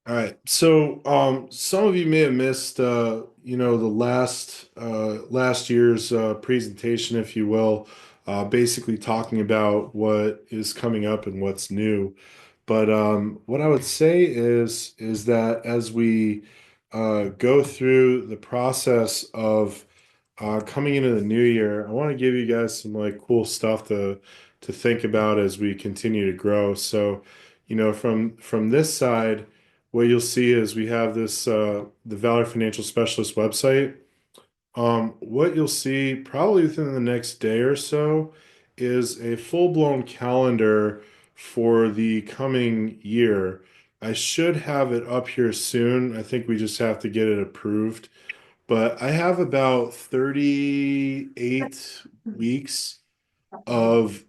All right. So, some of you may have missed, the last year's presentation, if you will, basically talking about what is coming up and what's new. But what I would say is that as we go through the process of coming into the new year, I want to give you guys some like cool stuff to think about as we continue to grow. So, from this side, what you'll see is we have this the Valor Financial Specialist website. What you'll see probably within the next day or so is a full-blown calendar for the coming year. I should have it up here soon. I think we just have to get it approved. But I have about 38 weeks of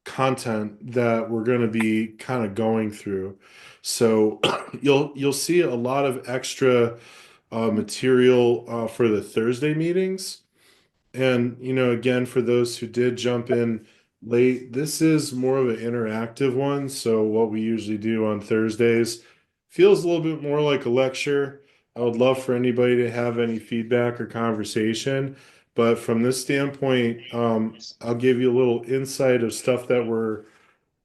content that we're going to be kind of going through. So you'll see a lot of extra material for the Thursday meetings. And, again, for those who did jump in late, this is more of an interactive one. So, what we usually do on Thursdays feels a little bit more like a lecture. I would love for anybody to have any feedback or conversation. But from this standpoint, I'll give you a little insight of stuff that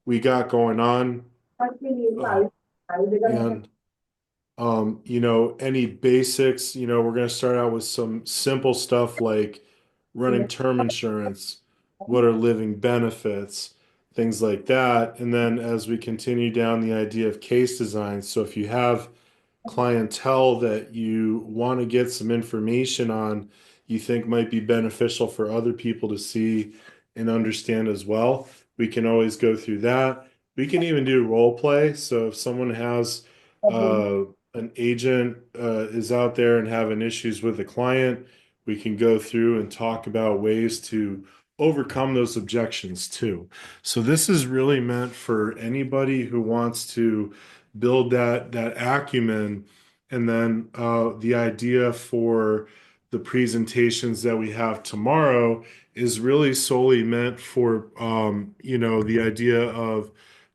we got going on. Uh, and any basics, we're going to start out with some simple stuff like running term insurance, what are living benefits, things like that. And then as we continue down the idea of case design, so if you have clientele that you want to get some information on, you think might be beneficial for other people to see and understand as well, we can always go through that. We can even do role play. So if someone has uh, an agent is out there and having issues with a client, we can go through and talk about ways to overcome those objections too. So this is really meant for anybody who wants to build that acumen. And then the idea for the presentations that we have tomorrow is really solely meant for the idea of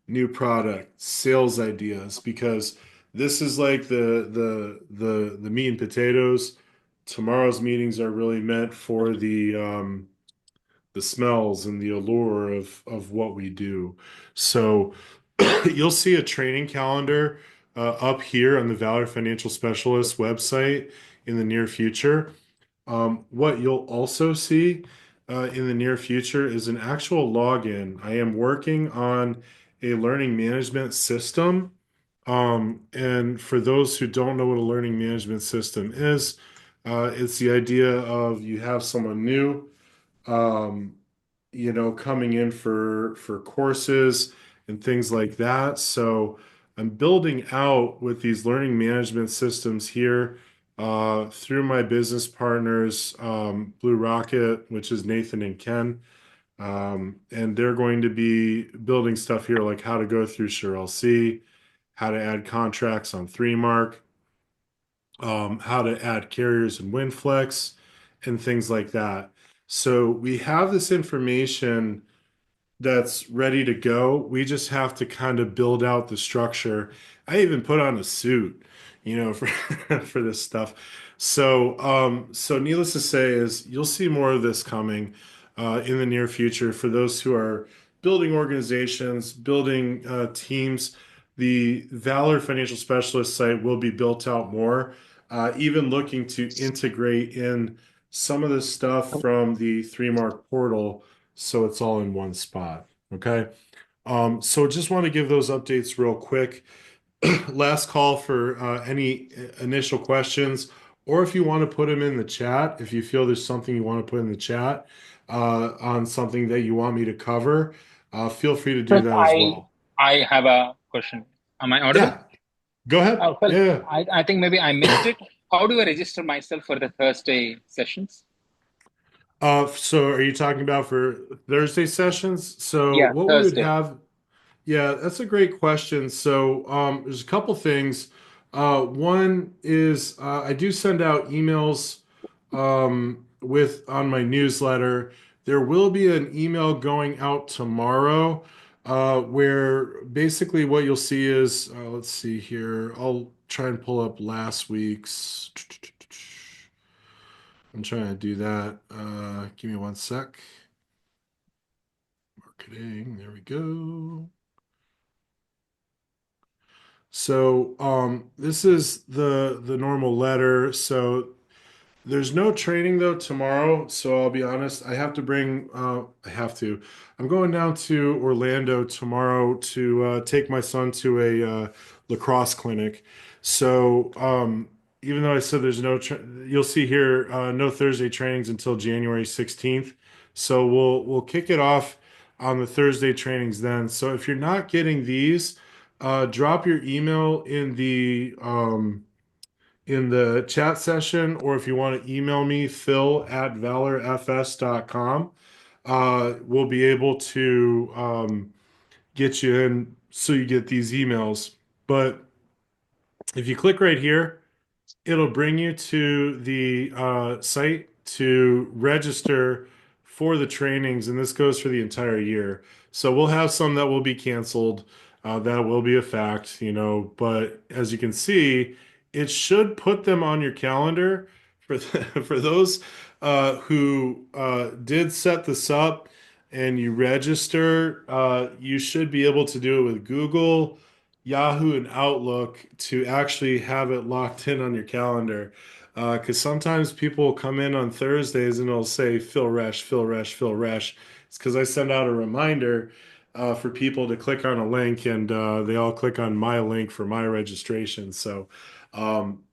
new product sales ideas, because this is like the meat and potatoes. Tomorrow's meetings are really meant for the smells and the allure of what we do. So you'll see a training calendar up here on the Valor Financial Specialist website in the near future. What you'll also see in the near future is an actual login. I am working on a learning management system. And for those who don't know what a learning management system is, it's the idea of you have someone new, um, coming in for courses and things like that. So I'm building out with these learning management systems here through my business partners, Blue Rocket, which is Nathan and Ken. And they're going to be building stuff here like how to go through SureLC, how to add contracts on 3Mark, how to add carriers and WinFlex, and things like that. So we have this information that's ready to go. We just have to kind of build out the structure. I even put on a suit, for for this stuff. So needless to say is you'll see more of this coming in the near future for those who are building organizations, building teams. The Valor Financial Specialist site will be built out more, even looking to integrate in some of the stuff from the 3Mark portal so it's all in one spot. Okay. So just want to give those updates real quick. Last call for any initial questions, or if you want to put them in the chat, if you feel there's something you want to put in the chat on something that you want me to cover, feel free to do Well, that as I well. I have a question. Am I audible? Yeah, go ahead. Well, Yeah. I think maybe I missed it. How do I register myself for the Thursday sessions? So are you talking about for Thursday sessions? So Yeah, what we would Thursday. have. Yeah, that's a great question. So, there's a couple things. One is I do send out emails with on my newsletter. There will be an email going out tomorrow where basically what you'll see is, let's see here. I'll try and pull up last week's. I'm trying to do that. Give me one sec. Marketing, there we go. So, this is the normal letter. So there's no training though tomorrow, so I'll be honest, I have to. I'm going down to Orlando tomorrow to take my son to a lacrosse clinic. So, even though I said there's no tra you'll see here no Thursday trainings until January 16th. So we'll kick it off on the Thursday trainings then. So if you're not getting these, drop your email in the chat session, or if you want to email me, phil@valorfs.com. We'll be able to get you in so you get these emails. But if you click right here, it'll bring you to the site to register for the trainings, and this goes for the entire year. So we'll have some that will be canceled. That will be a fact, but as you can see, it should put them on your calendar for for those who did set this up and you register. You should be able to do it with Google, Yahoo, and Outlook to actually have it locked in on your calendar. Because sometimes people will come in on Thursdays and it'll say Phil Resch, Phil Resch, Phil Resch. It's because I send out a reminder for people to click on a link, and they all click on my link for my registration. So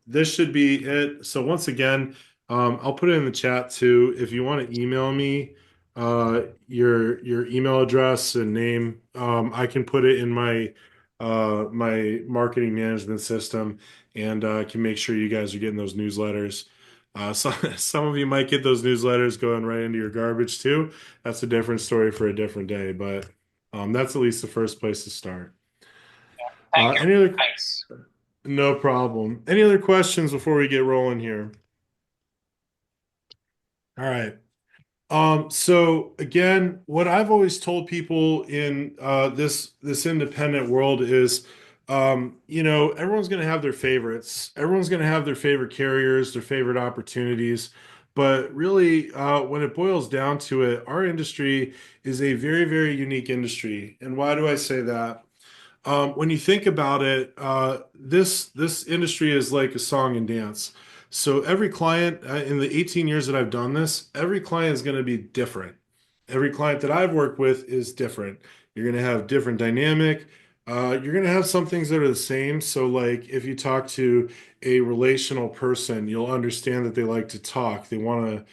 this should be it. So once again, I'll put it in the chat too. If you want to email me your email address and name, I can put it in my marketing management system, and can make sure you guys are getting those newsletters. Some of you might get those newsletters going right into your garbage too. That's a different story for a different day, but that's at least the first place to start. Thank you. Any other? Thanks. No problem. Any other questions before we get rolling here? All right. So again, what I've always told people in this independent world is, everyone's going to have their favorites. Everyone's going to have their favorite carriers, their favorite opportunities. But really, when it boils down to it, our industry is a very, very unique industry. And why do I say that? When you think about it, this industry is like a song and dance. So every client in the 18 years that I've done this, every client is going to be different. Every client that I've worked with is different. You're going to have different dynamic. You're going to have some things that are the same. So like if you talk to a relational person, you'll understand that they like to talk. They want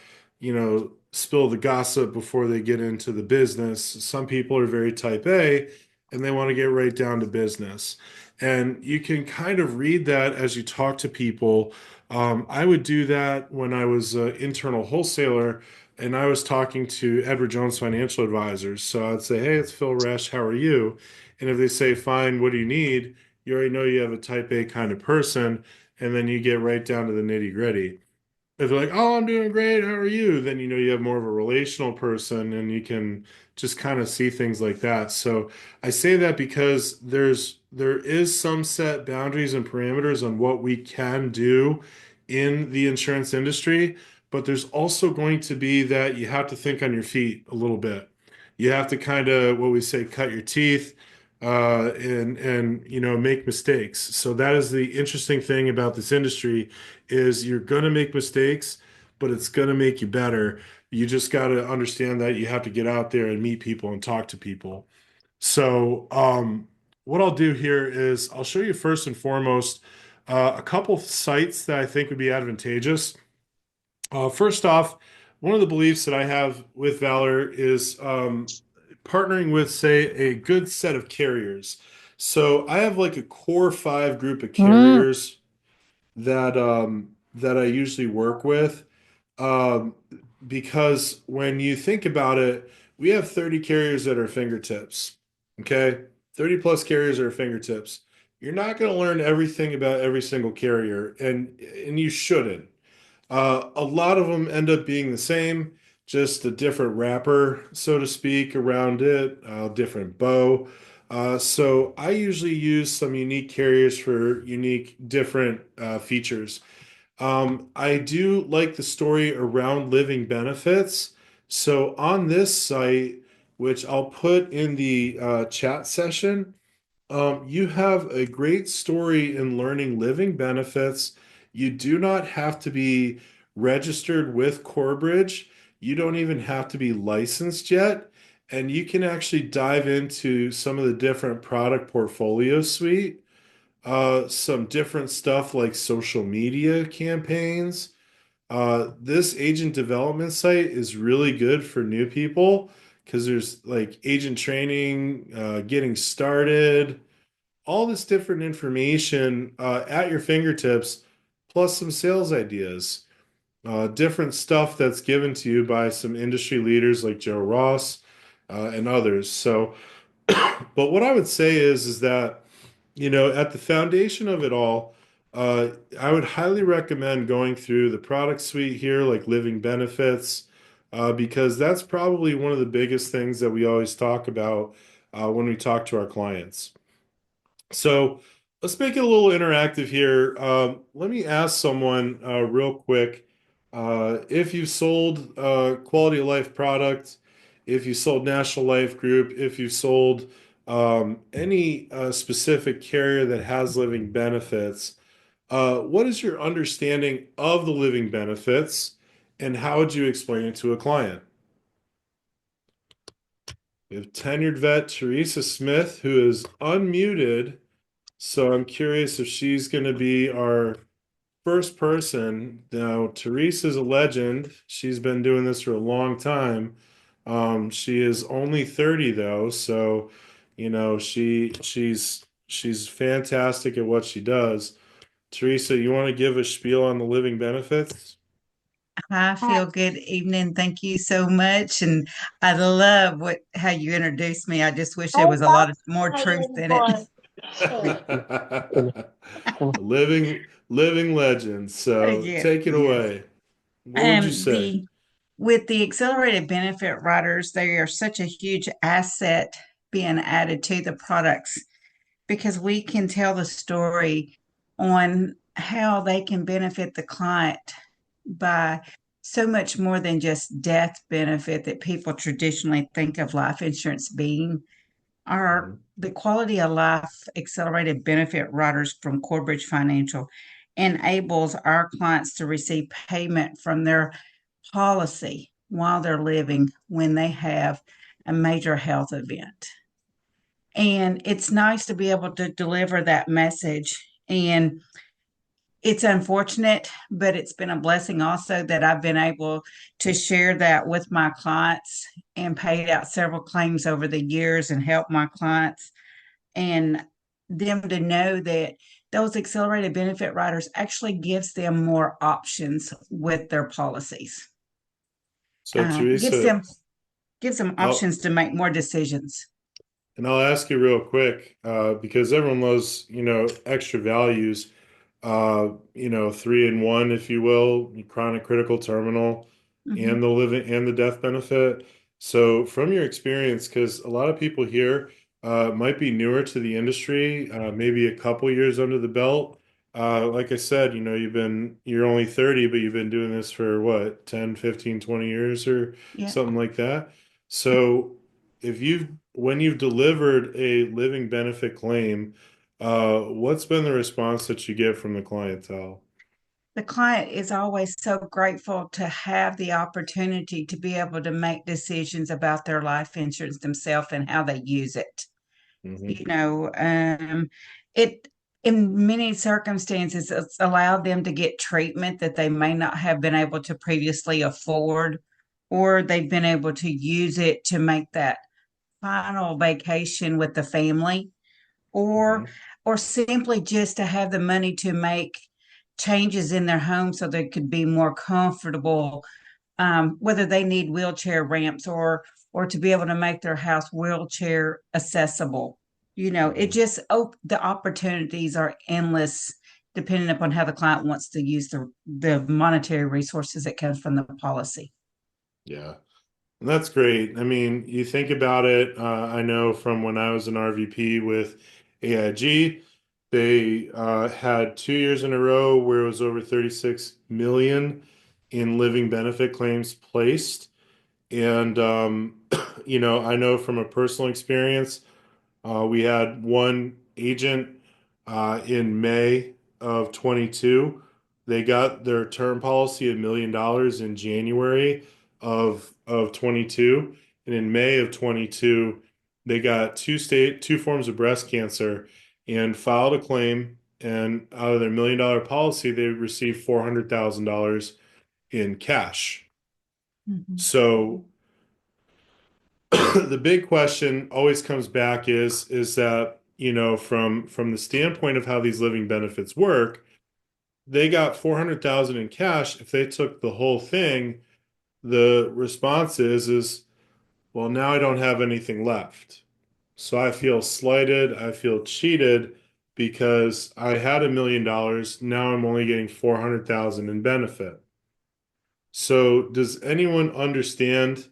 to, spill the gossip before they get into the business. Some people are very type A and they want to get right down to business. And you can kind of read that as you talk to people. I would do that when I was an internal wholesaler and I was talking to Edward Jones Financial Advisors. So I'd say, "Hey, it's Phil Resch. How are you?" And if they say, "Fine, what do you need?" You already know you have a type A kind of person. And then you get right down to the nitty gritty. If they're like, "Oh, I'm doing great. How are you?" Then you have more of a relational person and you can just kind of see things like that. So I say that because there is some set boundaries and parameters on what we can do in the insurance industry, but there's also going to be that you have to think on your feet a little bit. You have to kind of what we say cut your teeth and make mistakes. So that is the interesting thing about this industry is you're going to make mistakes, but it's going to make you better. You just got to understand that you have to get out there and meet people and talk to people. So, what I'll do here is I'll show you first and foremost a couple sites that I think would be advantageous. First off, one of the beliefs that I have with Valor is partnering with, say, a good set of carriers. So I have like a core five group of carriers that I usually work with. Um, because when you think about it, we have 30 carriers at our fingertips. Okay? 30 plus carriers at our fingertips. You're not going to learn everything about every single carrier, and you shouldn't. A lot of them end up being the same. just a different wrapper, so to speak, around it, a different bow. So I usually use some unique carriers for unique, different features. I do like the story around living benefits. So on this site, which I'll put in the chat session, you have a great story in learning living benefits. You do not have to be registered with Corebridge. You don't even have to be licensed yet. And you can actually dive into some of the different product portfolio suite, some different stuff like social media campaigns. This agent development site is really good for new people because there's like agent training, getting started, all this different information at your fingertips, plus some sales ideas, different stuff that's given to you by some industry leaders like Joe Ross and others. So, but what I would say is that, at the foundation of it all, uh, I would highly recommend going through the product suite here, like living benefits, because that's probably one of the biggest things that we always talk about when we talk to our clients. So let's make it a little interactive here. Let me ask someone real quick if you sold quality of life product, if you sold National Life Group, if you sold any specific carrier that has living benefits, what is your understanding of the living benefits and how would you explain it to a client? We have tenured vet Teresa Smith, who is unmuted. So I'm curious if she's going to be our first person. Now, Teresa's a legend. She's been doing this for a long time. She is only 30 though, so she's fantastic at what she does. Teresa, you want to give a spiel on the living benefits? Hi, feel good evening. Thank you so much. And I love what how you introduced me. I just wish there was a lot of more truth in it. Living legend. So Yeah, take it yes. away. What would you say? The with the accelerated benefit riders, they are such a huge asset being added to the products because we can tell the story on how they can benefit the client by so much more than just death benefit that people traditionally think of life insurance being. Our Mhm. the quality of life accelerated benefit riders from Corebridge Financial enables our clients to receive payment from their policy while they're living when they have a major health event. And it's nice to be able to deliver that message. And it's unfortunate, but it's been a blessing also that I've been able to share that with my clients and paid out several claims over the years and help my clients and them to know that those accelerated benefit riders actually gives them more options with their policies. So Gives Teresa, them gives them I'll options to make more decisions. and I'll ask you real quick, because everyone loves, extra values, 3 in 1, if you will, chronic critical terminal and Mhm. the living and the death benefit. So from your experience, because a lot of people here might be newer to the industry, maybe a couple years under the belt. Like I said, you're only 30, but you've been doing this for what, 10, 15, 20 years or Yeah. something like that. So when you've delivered a living benefit claim, what's been the response that you get from the clientele? The client is always so grateful to have the opportunity to be able to make decisions about their life insurance themselves and how they use it. Hmm. You know, it in many circumstances it's allowed them to get treatment that they may not have been able to previously afford, or they've been able to use it to make that final vacation with the family, or Hmm. or simply just to have the money to make changes in their home so they could be more comfortable, whether they need wheelchair ramps or to be able to make their house wheelchair accessible. It Hmm. just the opportunities are endless depending upon how the client wants to use the monetary resources that comes from the policy. Yeah. And that's great. I mean, you think about it, I know from when I was an RVP with AIG, they had 2 years in a row where it was over 36 million in living benefit claims placed. And, I know from a personal experience, we had one agent in May of 22. They got their term policy $1 million in January of 22, and in May of 22, they got two forms of breast cancer and filed a claim. And out of their $1 million policy, they received $400,000 in cash. Mhm. So the big question always comes back is that, from the standpoint of how these living benefits work, they got 400,000 in cash. If they took the whole thing, the response is, well, now I don't have anything left. So I feel slighted, I feel cheated because I had $1 million, now I'm only getting 400,000 in benefit. So does anyone understand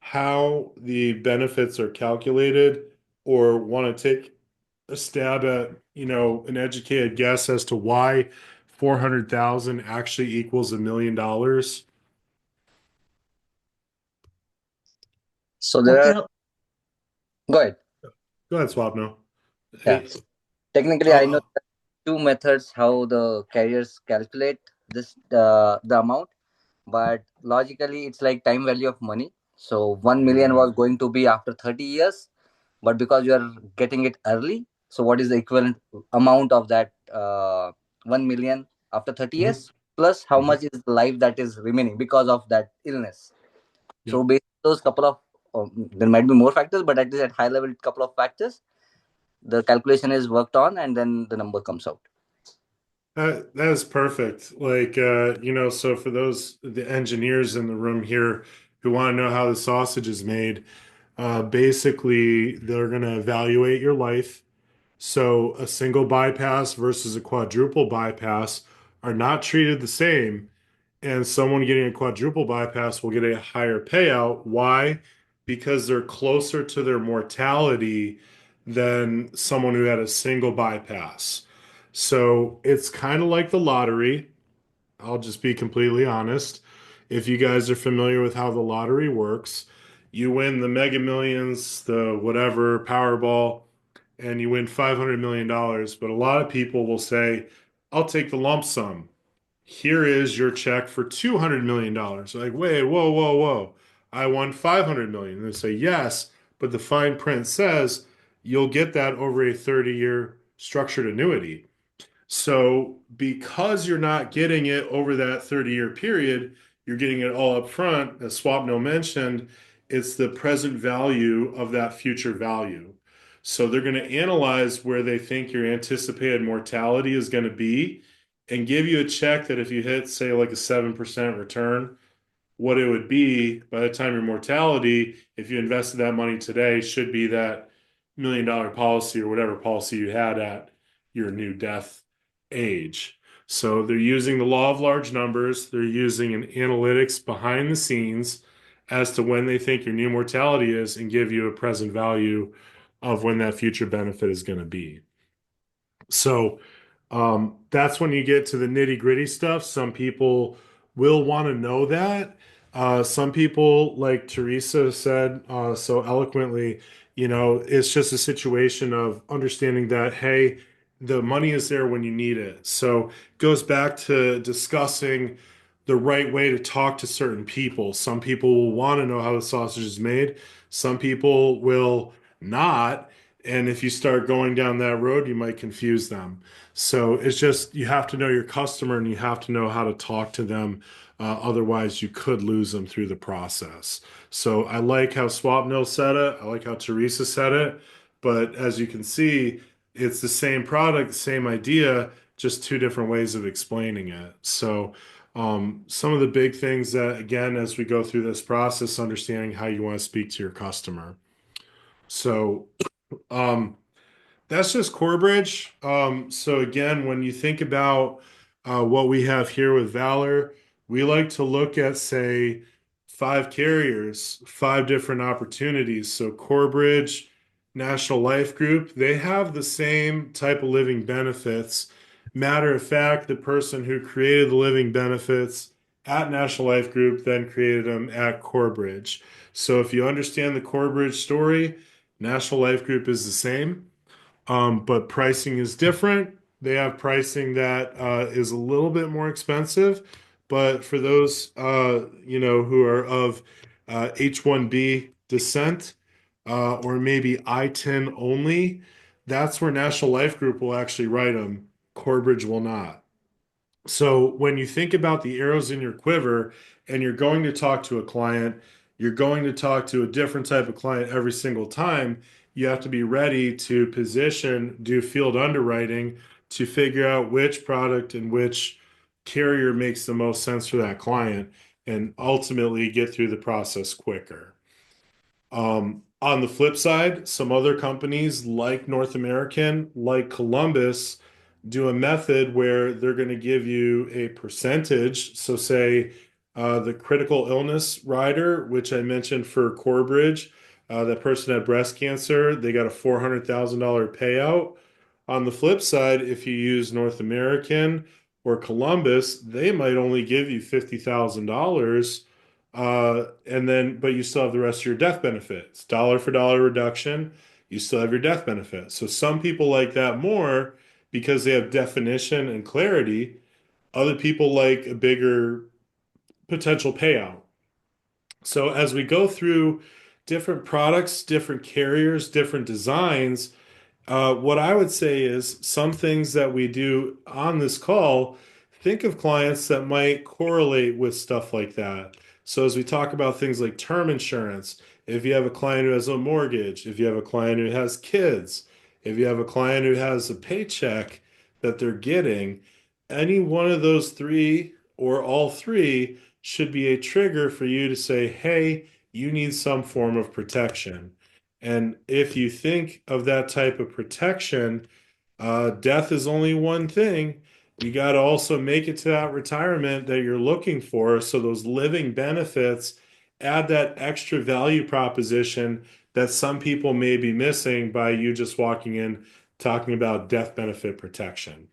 how the benefits are calculated or want to take a stab at, an educated guess as to why 400,000 actually equals $1 million? So Well, there are, Phil, go ahead. Go ahead, Swapno. Yeah. Hey, Technically, I know oh, two methods how the carriers calculate this the amount, but logically it's like time value of money. So 1 million yeah. was going to be after 30 years, but because you are getting it early, so what is the equivalent amount of that 1 million after 30 Mhm, years plus how mhm. much is the life that is remaining because of that illness? So Yep. based on those couple of there might be more factors, but at least at high level, couple of factors, the calculation is worked on, and then the number comes out. That is perfect. Like, so for the engineers in the room here who want to know how the sausage is made, basically they're going to evaluate your life. So a single bypass versus a quadruple bypass are not treated the same. And someone getting a quadruple bypass will get a higher payout. Why? Because they're closer to their mortality than someone who had a single bypass. So it's kind of like the lottery. I'll just be completely honest. If you guys are familiar with how the lottery works, you win the Mega Millions, the whatever Powerball, and you win $500 million. But a lot of people will say, I'll take the lump sum. Here is your check for $200 million. Like, wait, whoa, whoa, whoa. I won 500 million. And they say, yes, but the fine print says you'll get that over a 30-year structured annuity. So because you're not getting it over that 30-year period, you're getting it all up front. As Swapno mentioned, it's the present value of that future value. So they're going to analyze where they think your anticipated mortality is going to be and give you a check that if you hit, say, like a 7% return, what it would be by the time your mortality, if you invested that money today, should be that $1 million policy or whatever policy you had at your new death age. So they're using the law of large numbers, they're using an analytics behind the scenes as to when they think your new mortality is and give you a present value of when that future benefit is going to be. So that's when you get to the nitty gritty stuff. Some people will want to know that. Some people, like Teresa said so eloquently, it's just a situation of understanding that, hey, the money is there when you need it. So it goes back to discussing the right way to talk to certain people. Some people will want to know how the sausage is made. Some people will not. And if you start going down that road, you might confuse them. So it's just you have to know your customer and you have to know how to talk to them. Otherwise, you could lose them through the process. So I like how Swapno said it. I like how Teresa said it. But as you can see, it's the same product, the same idea, just two different ways of explaining it. So some of the big things that, again, as we go through this process, understanding how you want to speak to your customer. So, um, that's just Corebridge. So again, when you think about what we have here with Valor, we like to look at, say, five carriers, five different opportunities. So Corebridge, National Life Group, they have the same type of living benefits. Matter of fact, the person who created the living benefits at National Life Group then created them at Corebridge. So if you understand the Corebridge story, National Life Group is the same, but pricing is different. They have pricing that is a little bit more expensive, but for those who are of H-1B descent or maybe I-10 only, that's where National Life Group will actually write them. Corebridge will not. So when you think about the arrows in your quiver and you're going to talk to a client, you're going to talk to a different type of client every single time. You have to be ready to position, do field underwriting to figure out which product and which carrier makes the most sense for that client and ultimately get through the process quicker. On the flip side, some other companies like North American, like Columbus, do a method where they're going to give you a percentage. So, say the critical illness rider, which I mentioned for Corebridge, that person had breast cancer, they got a $400,000 payout. On the flip side, if you use North American or Columbus, they might only give you $50,000 and then, but you still have the rest of your death benefits. Dollar for dollar reduction, you still have your death benefit. So some people like that more because they have definition and clarity. Other people like a bigger potential payout. So as we go through different products, different carriers, different designs, what I would say is some things that we do on this call, think of clients that might correlate with stuff like that. So as we talk about things like term insurance, if you have a client who has a mortgage, if you have a client who has kids, if you have a client who has a paycheck that they're getting, any one of those three or all three should be a trigger for you to say, hey, you need some form of protection. And if you think of that type of protection, death is only one thing. You got to also make it to that retirement that you're looking for. So those living benefits add that extra value proposition that some people may be missing by you just walking in talking about death benefit protection.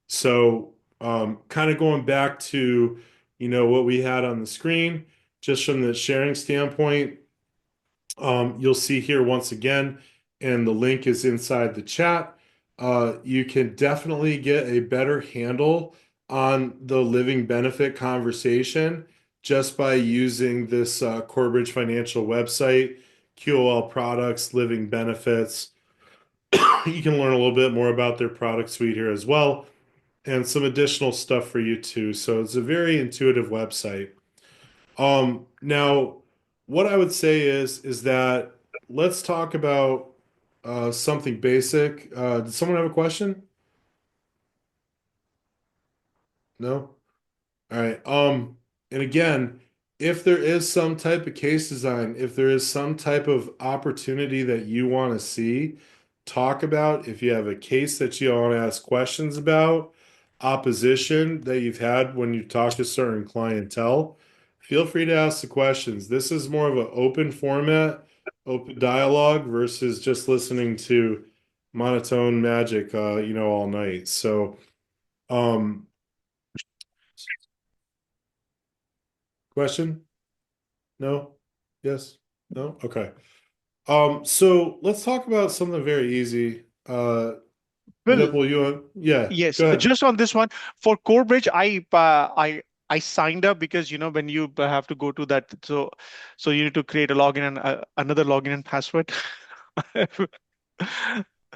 So kind of going back to, what we had on the screen, just from the sharing standpoint, you'll see here once again, and the link is inside the chat. You can definitely get a better handle on the living benefit conversation just by using this Corebridge Financial website, QOL products, living benefits. You can learn a little bit more about their product suite here as well, and some additional stuff for you too. So it's a very intuitive website. Now, what I would say is that let's talk about something basic. Did someone have a question? No? All right. And again, if there is some type of case design, if there is some type of opportunity that you want to see, talk about, if you have a case that you want to ask questions about, opposition that you've had when you talk to certain clientele, feel free to ask the questions. This is more of an open format, open dialogue versus just listening to monotone magic, all night. So, um, question? No? Yes? No? Okay. So let's talk about something very easy. Well, Vipul, yeah, yes, go ahead. just on this one for Corebridge, I signed up because when you have to go to that, so you need to create a login and another login and password.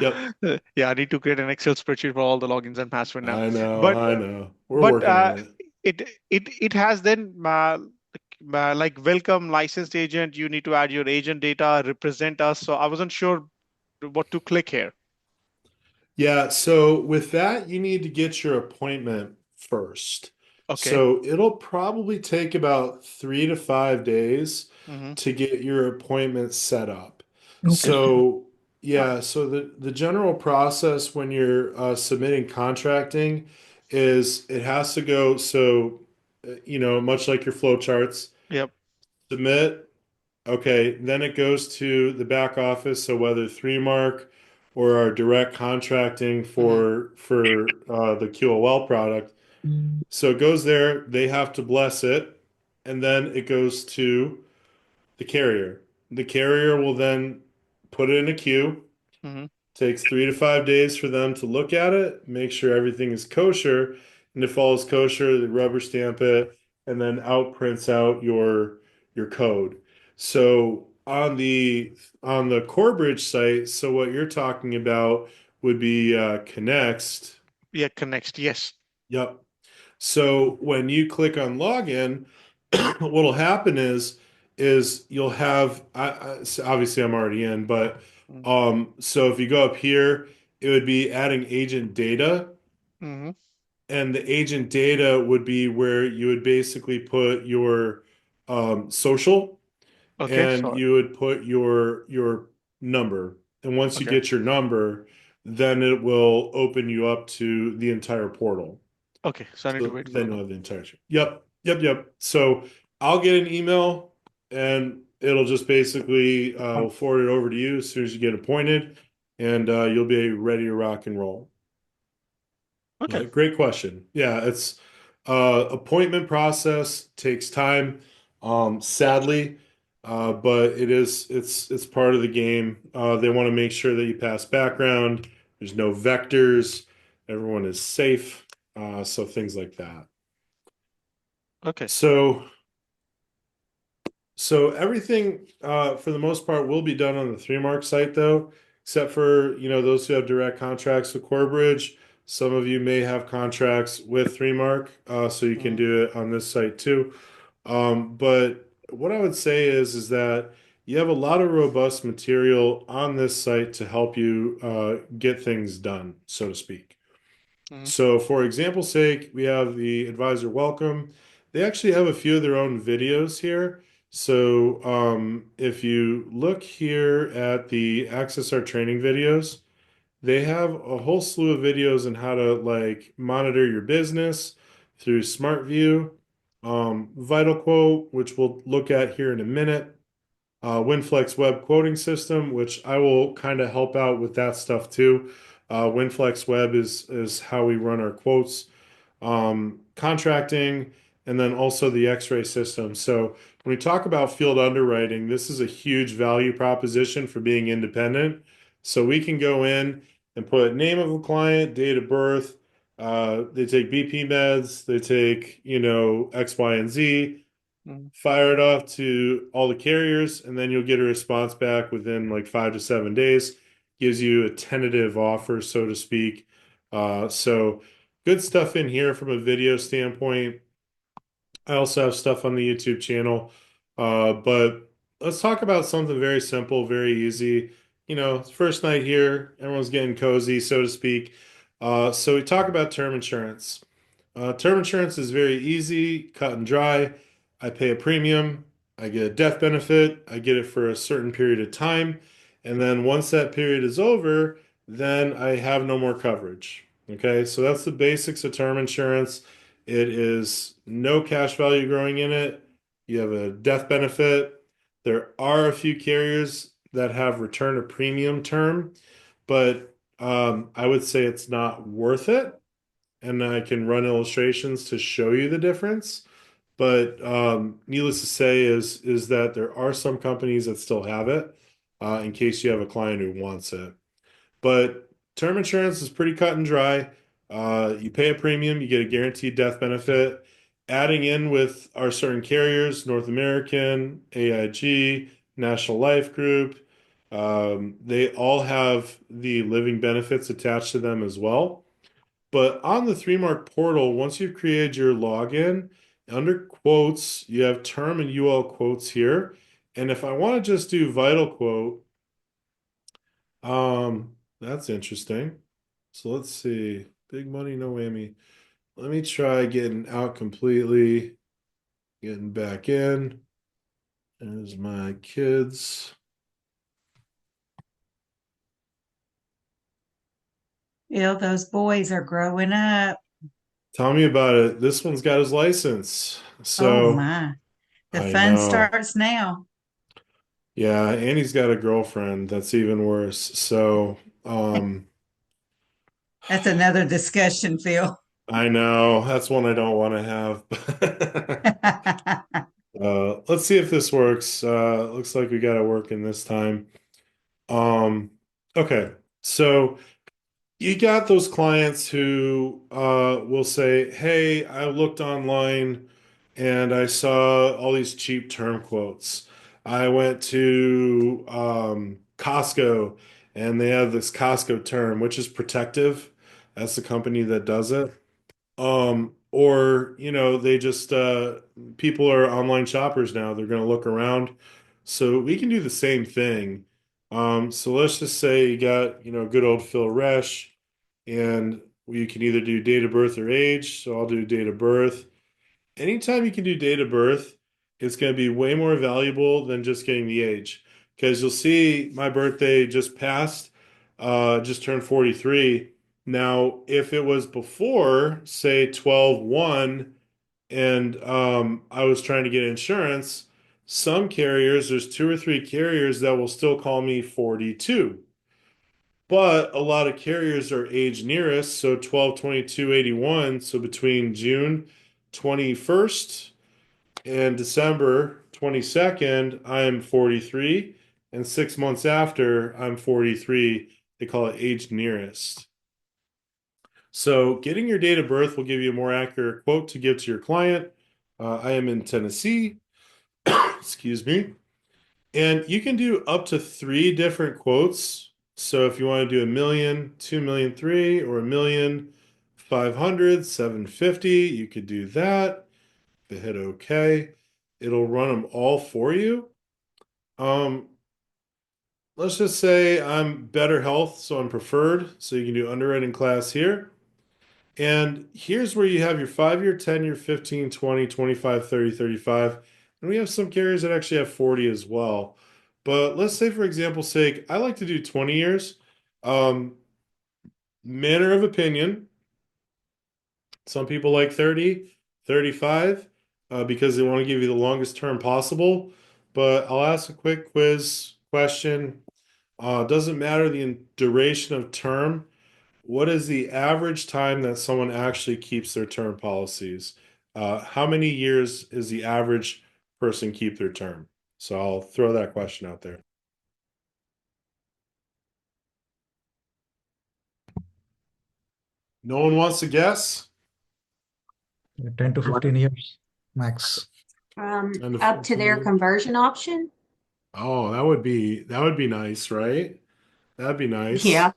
Yep. Yeah, I need to create an Excel spreadsheet for all the logins and password now. I know, But I know. We're but working on it. it has then like welcome licensed agent. You need to add your agent data, represent us. So I wasn't sure what to click here. Yeah, so with that, you need to get your appointment first. Okay. So it'll probably take about 3 to 5 days Hmm. to get your appointment set up. Okay. So yeah, so the general process when you're submitting contracting is it has to go so much like your flow charts. Yep. Submit. Okay, then it goes to the back office. So whether 3Mark or our direct contracting Mhm. for the QOL product. So it goes there, they have to bless it, and then it goes to the carrier. The carrier will then put it in a queue. Mhm. Takes 3 to 5 days for them to look at it, make sure everything is kosher, and if all is kosher, they rubber stamp it, and then out prints out your code. So on the Corebridge site, so what you're talking about would be Connext. Yeah, connects. Yes. Yep. So when you click on login, what'll happen is you'll have so obviously I'm already in, but Mhm. so if you go up here, it would be adding agent data, Mhm. and the agent data would be where you would basically put your social, Okay. and So you would put your number. And once you okay. get your number, then it will open you up to the entire portal. Okay. So I need to So wait for they the know number. the entire. Yep. So I'll get an email and it'll just basically we'll forward it over to you as soon as you get appointed, and you'll be ready to rock and roll. Okay. Great question. Yeah, it's appointment process takes time, sadly, but it's part of the game. They want to make sure that you pass background. There's no vectors. Everyone is safe. So things like that. Okay. So so everything for the most part will be done on the 3Mark site though, except for, those who have direct contracts with Corebridge. Some of you may have contracts with 3Mark, so you can Mhm. do it on this site too. But what I would say is that you have a lot of robust material on this site to help you get things done, so to speak. Mhm. So, for example's sake, we have the advisor welcome. They actually have a few of their own videos here. So, if you look here at the Access Our Training videos, they have a whole slew of videos on how to like monitor your business through SmartView, Vital Quote, which we'll look at here in a minute, WinFlex web quoting system, which I will kind of help out with that stuff too. WinFlex web is how we run our quotes, contracting, and then also the X-ray system. So when we talk about field underwriting, this is a huge value proposition for being independent. So we can go in and put name of a client, date of birth. They take BP meds, they take, X, Y, and Z, Mhm. fire it off to all the carriers, and then you'll get a response back within like 5 to 7 days. Gives you a tentative offer, so to speak. So good stuff in here from a video standpoint. I also have stuff on the YouTube channel. But let's talk about something very simple, very easy. It's first night here, everyone's getting cozy, so to speak. So we talk about term insurance. Term insurance is very easy, cut and dry. I pay a premium, I get a death benefit, I get it for a certain period of time, and then once that period is over, then I have no more coverage. Okay, so that's the basics of term insurance. It is no cash value growing in it. You have a death benefit. There are a few carriers that have return of premium term, but I would say it's not worth it, and I can run illustrations to show you the difference. But needless to say is that there are some companies that still have it in case you have a client who wants it. But term insurance is pretty cut and dry. You pay a premium, you get a guaranteed death benefit. Adding in with our certain carriers, North American, AIG, National Life Group, they all have the living benefits attached to them as well. But on the 3Mark portal, once you've created your login, under quotes, you have term and UL quotes here. And if I want to just do vital quote, that's interesting. So let's see. Big money, no whammy. Let me try getting out completely, getting back in. There's my kids. Bill, those boys are growing up. Tell me about it. This one's got his license. Oh So my. The I fun know. starts now. Yeah, Annie's got a girlfriend. That's even worse. So, um, That's another discussion, Phil. I know that's one I don't want to have. Let's see if this works. Looks like we got it working this time. Um, okay. So you got those clients who will say, "Hey, I looked online and I saw all these cheap term quotes. I went to Costco and they have this Costco term, which is protective. That's the company that does it. Or, they just people are online shoppers now. They're going to look around. So we can do the same thing. So let's just say you got, good old Phil Resch, and we can either do date of birth or age. So I'll do date of birth. Anytime you can do date of birth, it's going to be way more valuable than just getting the age. Because you'll see my birthday just passed, just turned 43. Now, if it was before, say 12/1, and I was trying to get insurance, some carriers, there's two or three carriers that will still call me 42. But a lot of carriers are age nearest, so 12/22/81. So between June 21st and December 22nd, I'm 43. And 6 months after, I'm 43. They call it age nearest. So getting your date of birth will give you a more accurate quote to give to your client. I am in Tennessee. Excuse me. And you can do up to three different quotes. So if you want to do 1 million, 2 million, three, or 1,500,000, 750, you could do that. If hit OK, it'll run them all for you. Um, let's just say I'm better health, so I'm preferred. So you can do underwriting class here. And here's where you have your 5 year, 10 year, 15, 20, 25, 30, 35. And we have some carriers that actually have 40 as well. But let's say, for example's sake, I like to do 20 years. Um, Manner of opinion. Some people like 30, 35, because they want to give you the longest term possible. But I'll ask a quick quiz question. Doesn't matter the duration of term. What is the average time that someone actually keeps their term policies? How many years is the average person keep their term? So I'll throw that question out there. No one wants to guess? 10 to 15 years max. Up to their conversion option. Oh, that would be nice, right? That'd be nice. Yeah.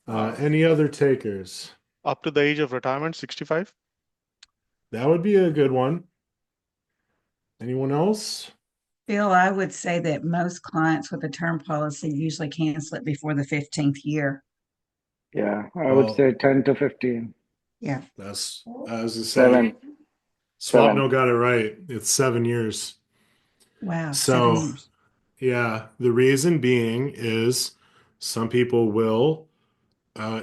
Any other takers? Up to the age of retirement, 65. That would be a good one. Anyone else? Phil, I would say that most clients with a term policy usually cancel it before the 15th year. Yeah, I would Well, say 10 to 15. Yeah. that's I was to say Seven. Swapno got it right. It's 7 years. Wow, 7 So years. yeah, the reason being is some people will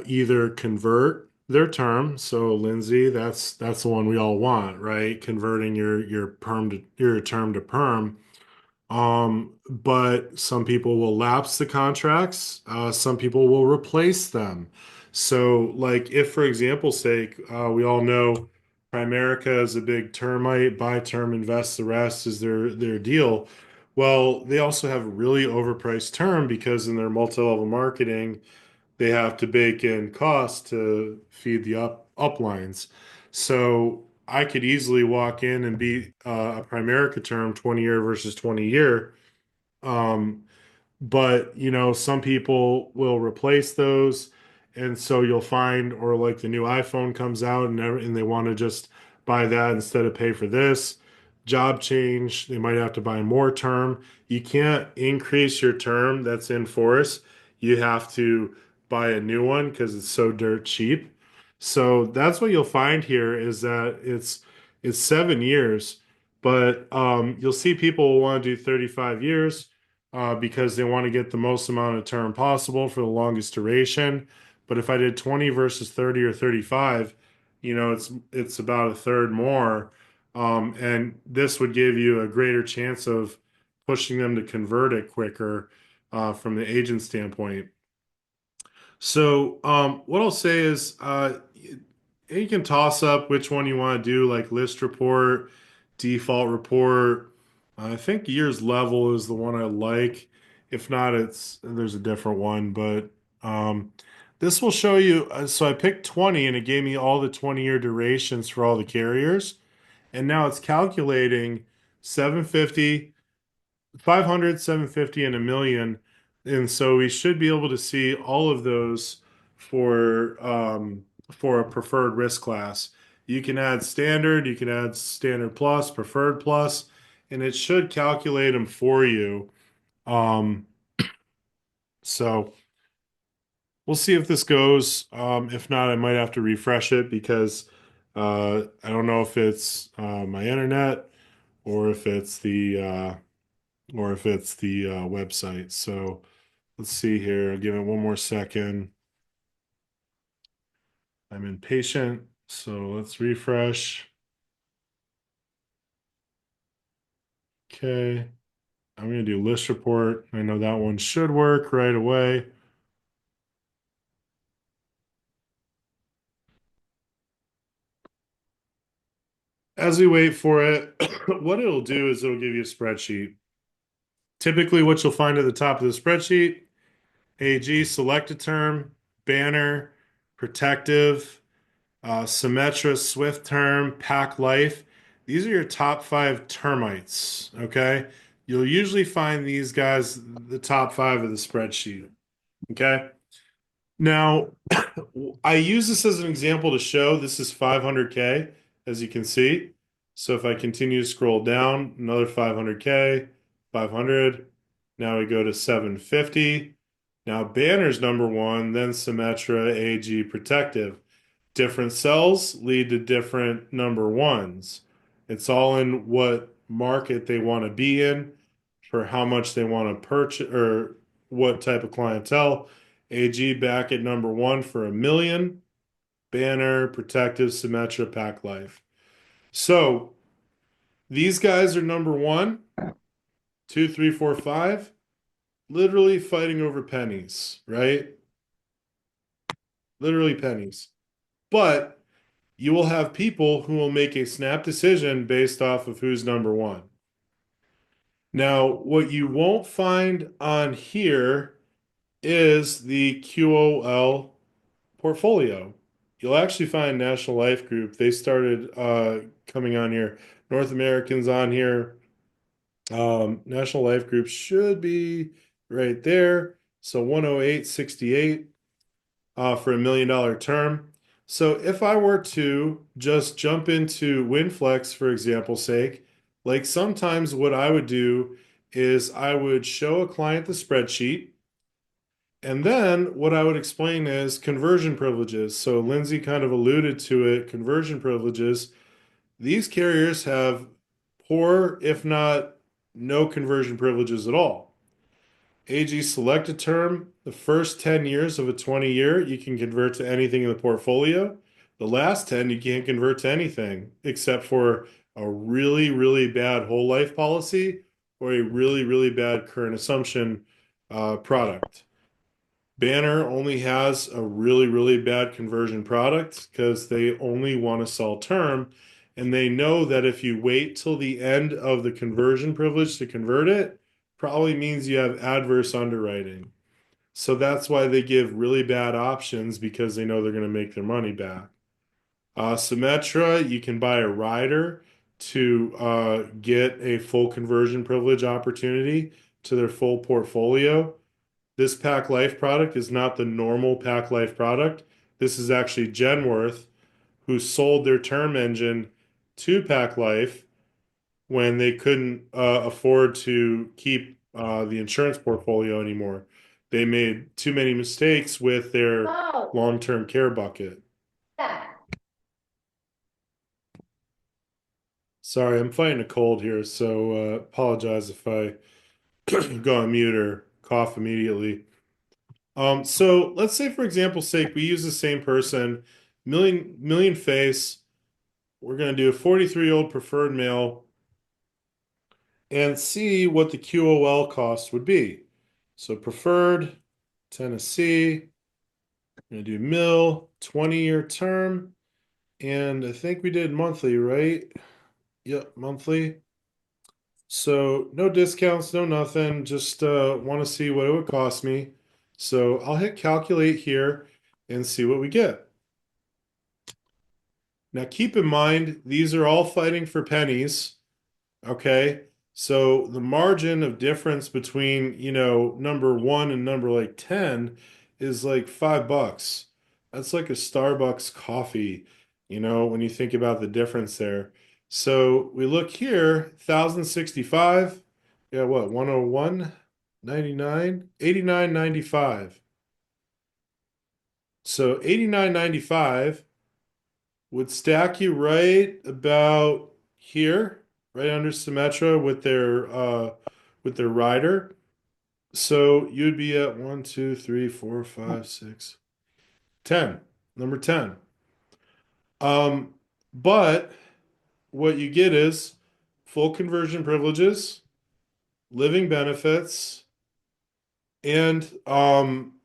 either convert their term. So Lindsay, that's the one we all want, right? Converting your term to perm. But some people will lapse the contracts. Some people will replace them. So, like, if for example's sake, we all know Primerica is a big termite, buy term, invest the rest is their deal. Well, they also have a really overpriced term because in their multi-level marketing, they have to bake in costs to feed the uplines. So I could easily walk in and be a Primerica term 20 year versus 20 year. Um, but some people will replace those, and so you'll find, or like the new iPhone comes out and they want to just buy that instead of pay for this job change, they might have to buy more term. You can't increase your term that's in force. You have to buy a new one because it's so dirt cheap. So that's what you'll find here is that it's 7 years, but you'll see people want to do 35 years because they want to get the most amount of term possible for the longest duration. But if I did 20 versus 30 or 35, it's about a third more. And this would give you a greater chance of pushing them to convert it quicker from the agent standpoint. So, what I'll say is, you can toss up which one you want to do, like list report, default report. I think years level is the one I like. If not, there's a different one, but this will show you. So I picked 20, and it gave me all the 20-year durations for all the carriers, and now it's calculating 750, 500, 750, and a million. And so we should be able to see all of those for a preferred risk class. You can add standard plus, preferred plus, and it should calculate them for you. Um, so we'll see if this goes. If not, I might have to refresh it because I don't know if it's my internet or if it's the website. So let's see here. I'll give it one more second. I'm impatient, so let's refresh. Okay. I'm going to do list report. I know that one should work right away. As we wait for it, what it'll do is it'll give you a spreadsheet. Typically, what you'll find at the top of the spreadsheet, AG, select a term, banner, protective, Symetra, Swift Term, Pack Life. These are your top 5 termites, okay? You'll usually find these guys the top 5 of the spreadsheet, okay? Now, I use this as an example to show this is 500K, as you can see. So if I continue to scroll down, another 500K, 500. Now we go to 750. Now Banner's number 1, then Symetra, AG, Protective. Different cells lead to different number ones. It's all in what market they want to be in, for how much they want to purchase, or what type of clientele. AG back at number 1 for a million. Banner, Protective, Symetra, Pack Life. So these guys are number 1, 2, 3, 4, 5, literally fighting over pennies, right? Literally pennies. But you will have people who will make a snap decision based off of who's number 1. Now, what you won't find on here is the QOL portfolio. You'll actually find National Life Group. They started coming on here. North Americans on here. National Life Group should be right there. So 108.68 for $1 million term. So if I were to just jump into WinFlex, for example's sake, like sometimes what I would do is I would show a client the spreadsheet, and then what I would explain is conversion privileges. So Lindsay kind of alluded to it, conversion privileges. These carriers have poor, if not no conversion privileges at all. AG select a term. The first 10 years of a 20-year, you can convert to anything in the portfolio. The last 10, you can't convert to anything except for a really, really bad whole life policy or a really, really bad current assumption product. Banner only has a really, really bad conversion product because they only want to sell term. And they know that if you wait till the end of the conversion privilege to convert it, probably means you have adverse underwriting. So that's why they give really bad options, because they know they're going to make their money back. Symetra, you can buy a rider to get a full conversion privilege opportunity to their full portfolio. This Pack Life product is not the normal Pack Life product. This is actually Genworth, who sold their term engine to Pack Life when they couldn't afford to keep the insurance portfolio anymore. They made too many mistakes with their long-term care bucket. Sorry, I'm fighting a cold here, so apologize if I go on mute or cough immediately. So let's say, for example's sake, we use the same person, million face, we're going to do a 43-year-old preferred male and see what the QOL cost would be. So preferred, Tennessee, I'm going to do mill, 20-year term, and I think we did monthly, right? Yep, monthly. So no discounts, no nothing. Just want to see what it would cost me. So I'll hit calculate here and see what we get. Now keep in mind, these are all fighting for pennies. Okay. So the margin of difference between, number one and number like 10 is like $5. That's like a Starbucks coffee, when you think about the difference there. So we look here, 1065. Yeah, what? 101, 99, 89.95. So 89.95 would stack you right about here, right under Symmetra with their rider. So you'd be at 1, 2, 3, 4, 5, 6, 10. Number 10. But what you get is full conversion privileges, living benefits, and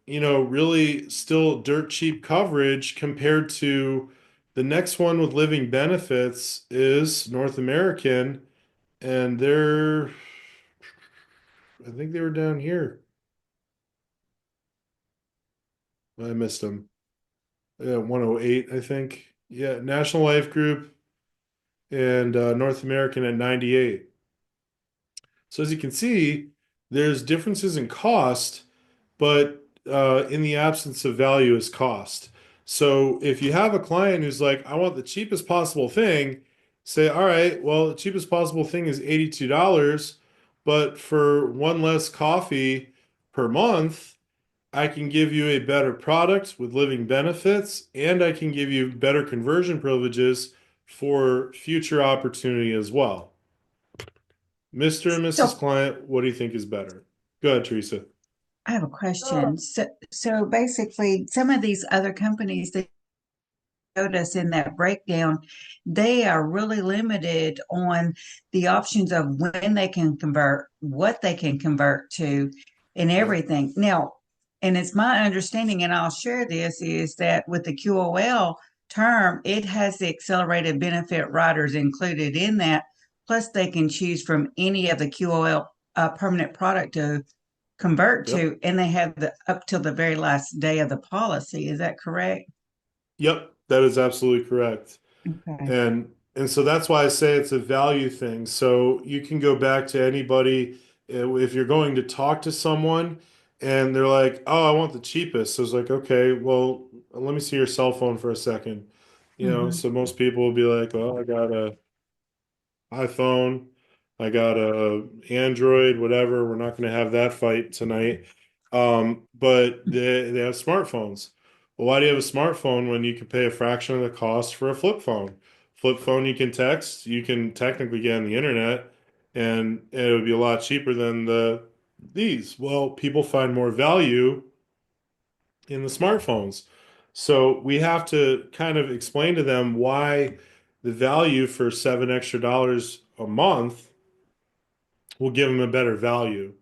really still dirt cheap coverage compared to the next one with living benefits is North American, and I think they were down here. I missed them. 108, I think. Yeah, National Life Group and North American at 98. So as you can see, there's differences in cost, but in the absence of value is cost. So if you have a client who's like, I want the cheapest possible thing, say, all right, well, the cheapest possible thing is $82, but for one less coffee per month, I can give you a better product with living benefits, and I can give you better conversion privileges for future opportunity as well. Mr. and Mrs. So Client, what do you think is better? Go ahead, Teresa. I have a question. So basically, some of these other companies that showed us in that breakdown, they are really limited on the options of when they can convert, what they can convert to, and everything. Now, and it's my understanding, and I'll share this, is that with the QOL term, it has the accelerated benefit riders included in that. Plus, they can choose from any of the QOL permanent product to convert Yep. to, and they have the up till the very last day of the policy. Is that correct? Yep, that is absolutely correct. Okay. And so that's why I say it's a value thing. So you can go back to anybody if you're going to talk to someone and they're like, "Oh, I want the cheapest." So it's like, "Okay, well, let me see your cell phone for a second." Mm-hmm. So most people will be like, "Well, I got a iPhone. I got a Android, whatever. We're not going to have that fight tonight." But they have smartphones. Well, why do you have a smartphone when you can pay a fraction of the cost for a flip phone? Flip phone, you can text, you can technically get on the internet, and it would be a lot cheaper than these. Well, people find more value in the smartphones. So we have to kind of explain to them why the value for $7 extra a month will give them a better value.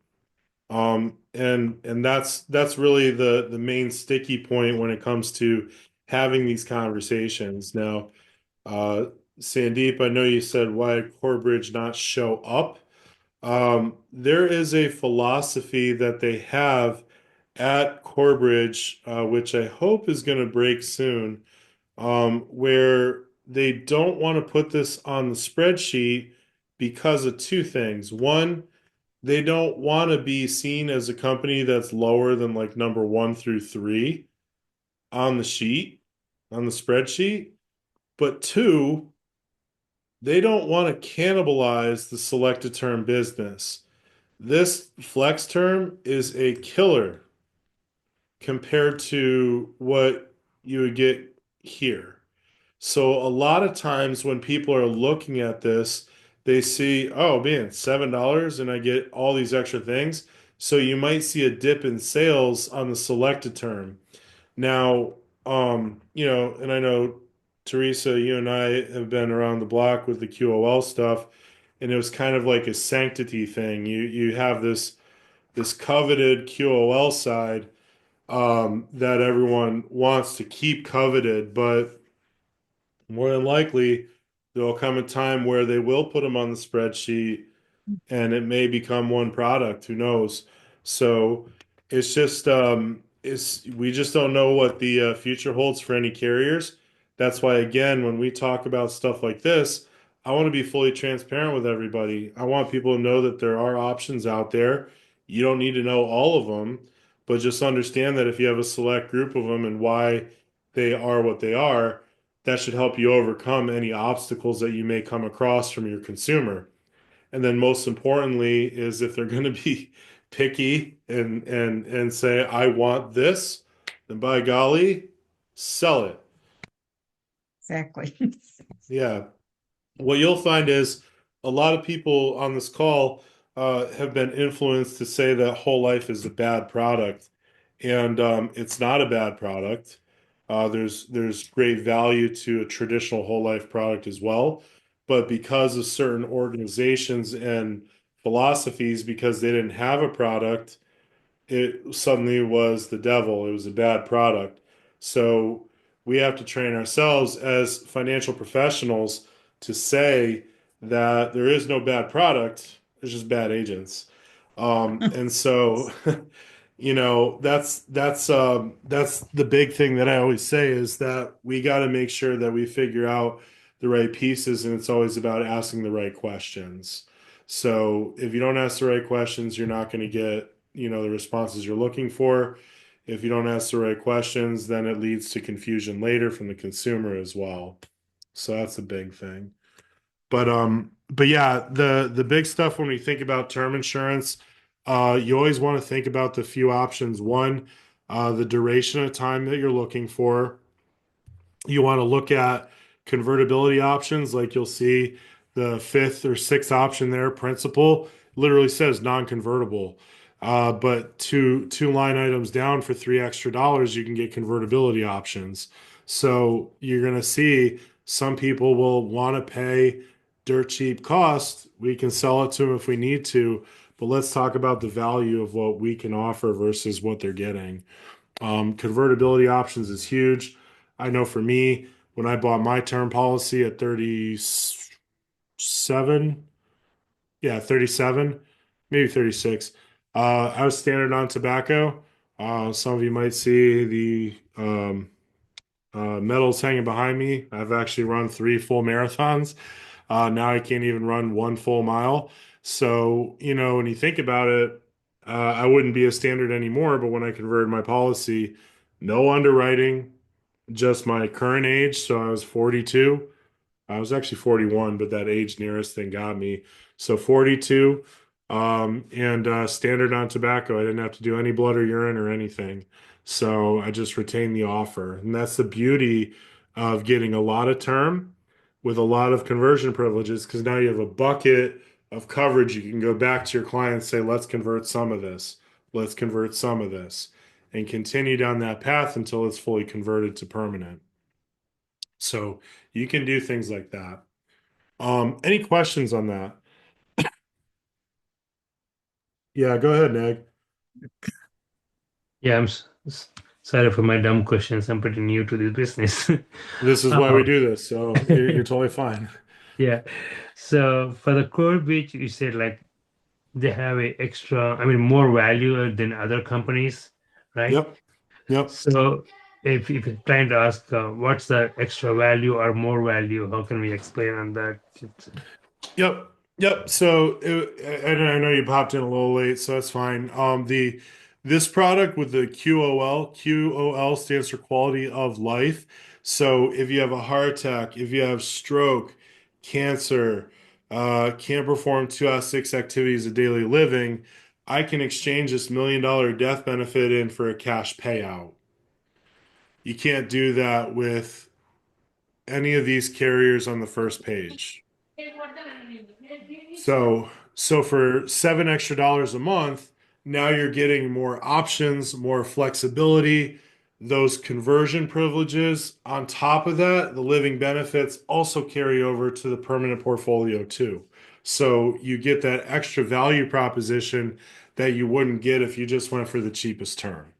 And that's really the main sticky point when it comes to having these conversations. Now, Sandeep, I know you said why Corebridge not show up. There is a philosophy that they have at Corebridge, which I hope is going to break soon, where they don't want to put this on the spreadsheet because of two things. One, they don't want to be seen as a company that's lower than like number 1 through 3 on the sheet, on the spreadsheet. But two, they don't want to cannibalize the selected term business. This flex term is a killer compared to what you would get here. So a lot of times when people are looking at this, they see, oh man, $7 and I get all these extra things. So you might see a dip in sales on the selected term. Now, and I know Teresa, you and I have been around the block with the QOL stuff, and it was kind of like a sanctity thing. You have this coveted QOL side that everyone wants to keep coveted, but more than likely there'll come a time where they will put them on the spreadsheet and it may become one product. Who knows? So it's just it's we just don't know what the future holds for any carriers. That's why again, when we talk about stuff like this, I want to be fully transparent with everybody. I want people to know that there are options out there. You don't need to know all of them, but just understand that if you have a select group of them and why they are what they are, that should help you overcome any obstacles that you may come across from your consumer. And then most importantly is if they're going to be picky and say, I want this, then by golly, sell it. Exactly. Yeah. What you'll find is a lot of people on this call have been influenced to say that whole life is a bad product, and it's not a bad product. There's great value to a traditional whole life product as well, but because of certain organizations and philosophies, because they didn't have a product, it suddenly was the devil. It was a bad product. So we have to train ourselves as financial professionals to say that there is no bad product, there's just bad agents. And so, that's the big thing that I always say is that we got to make sure that we figure out the right pieces, and it's always about asking the right questions. So if you don't ask the right questions, you're not going to get, the responses you're looking for. If you don't ask the right questions, then it leads to confusion later from the consumer as well. So that's a big thing. But yeah, the big stuff when we think about term insurance, you always want to think about the few options. One, the duration of time that you're looking for. You want to look at convertibility options, like you'll see the fifth or sixth option there, principal, literally says non-convertible. But two line items down for $3 extra, you can get convertibility options. So you're gonna see some people will want to pay dirt cheap cost. We can sell it to them if we need to, but let's talk about the value of what we can offer versus what they're getting. Convertibility options is huge. I know for me, when I bought my term policy at 37, yeah, 37, maybe 36, I was standard on tobacco. Some of you might see the medals hanging behind me. I've actually run 3 full marathons. Now I can't even run 1 full mile. So, when you think about it, I wouldn't be a standard anymore. But when I converted my policy, no underwriting, just my current age. So I was 42. I was actually 41, but that age nearest thing got me. So 42, and standard on tobacco. I didn't have to do any blood or urine or anything. So I just retained the offer. And that's the beauty of getting a lot of term with a lot of conversion privileges because now you have a bucket of coverage. You can go back to your client and say, let's convert some of this. Let's convert some of this and continue down that path until it's fully converted to permanent. So you can do things like that. Any questions on that? Yeah, go ahead, Neg. Yeah, sorry for my dumb questions. I'm pretty new to this business. This is why we do this, so you're totally fine. Yeah. So for the core beach, you said like they have a extra, I mean, more value than other companies, right? Yep. Yep. So if you're trying to ask what's the extra value or more value, how can we explain on that? Yep. Yep. So, and I know you popped in a little late, so that's fine. This product with the QOL stands for quality of life. So if you have a heart attack, if you have stroke, cancer, can't perform 2 out of 6 activities of daily living, I can exchange this $1 million death benefit in for a cash payout. You can't do that with any of these carriers on the first page. So for $7 extra a month, now you're getting more options, more flexibility, those conversion privileges, on top of that, the living benefits also carry over to the permanent portfolio too. So you get that extra value proposition that you wouldn't get if you just went for the cheapest term.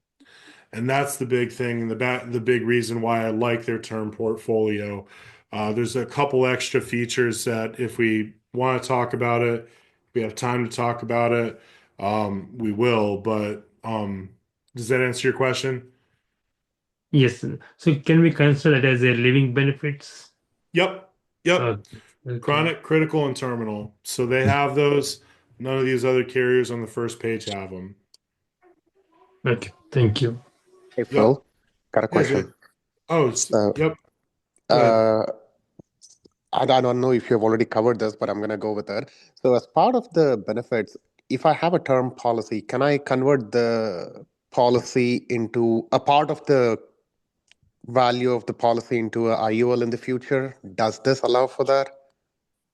And that's the big thing, and the big reason why I like their term portfolio. There's a couple extra features that if we want to talk about it, if we have time to talk about it, we will. But does that answer your question? Yes. So can we consider that as a living benefits? Yep. Yep. Okay. Chronic, critical, and terminal. So they have those. None of these other carriers on the first page have them. Okay. Thank you. Hey, Yep. Phil, got a Yeah, Jay. question. Oh, So, yep. Go ahead. uh, I don't know if you've already covered this, but I'm going to go with it. So, as part of the benefits, if I have a term policy, can I convert the policy into a part of the value of the policy into a IUL in the future? Does this allow for that?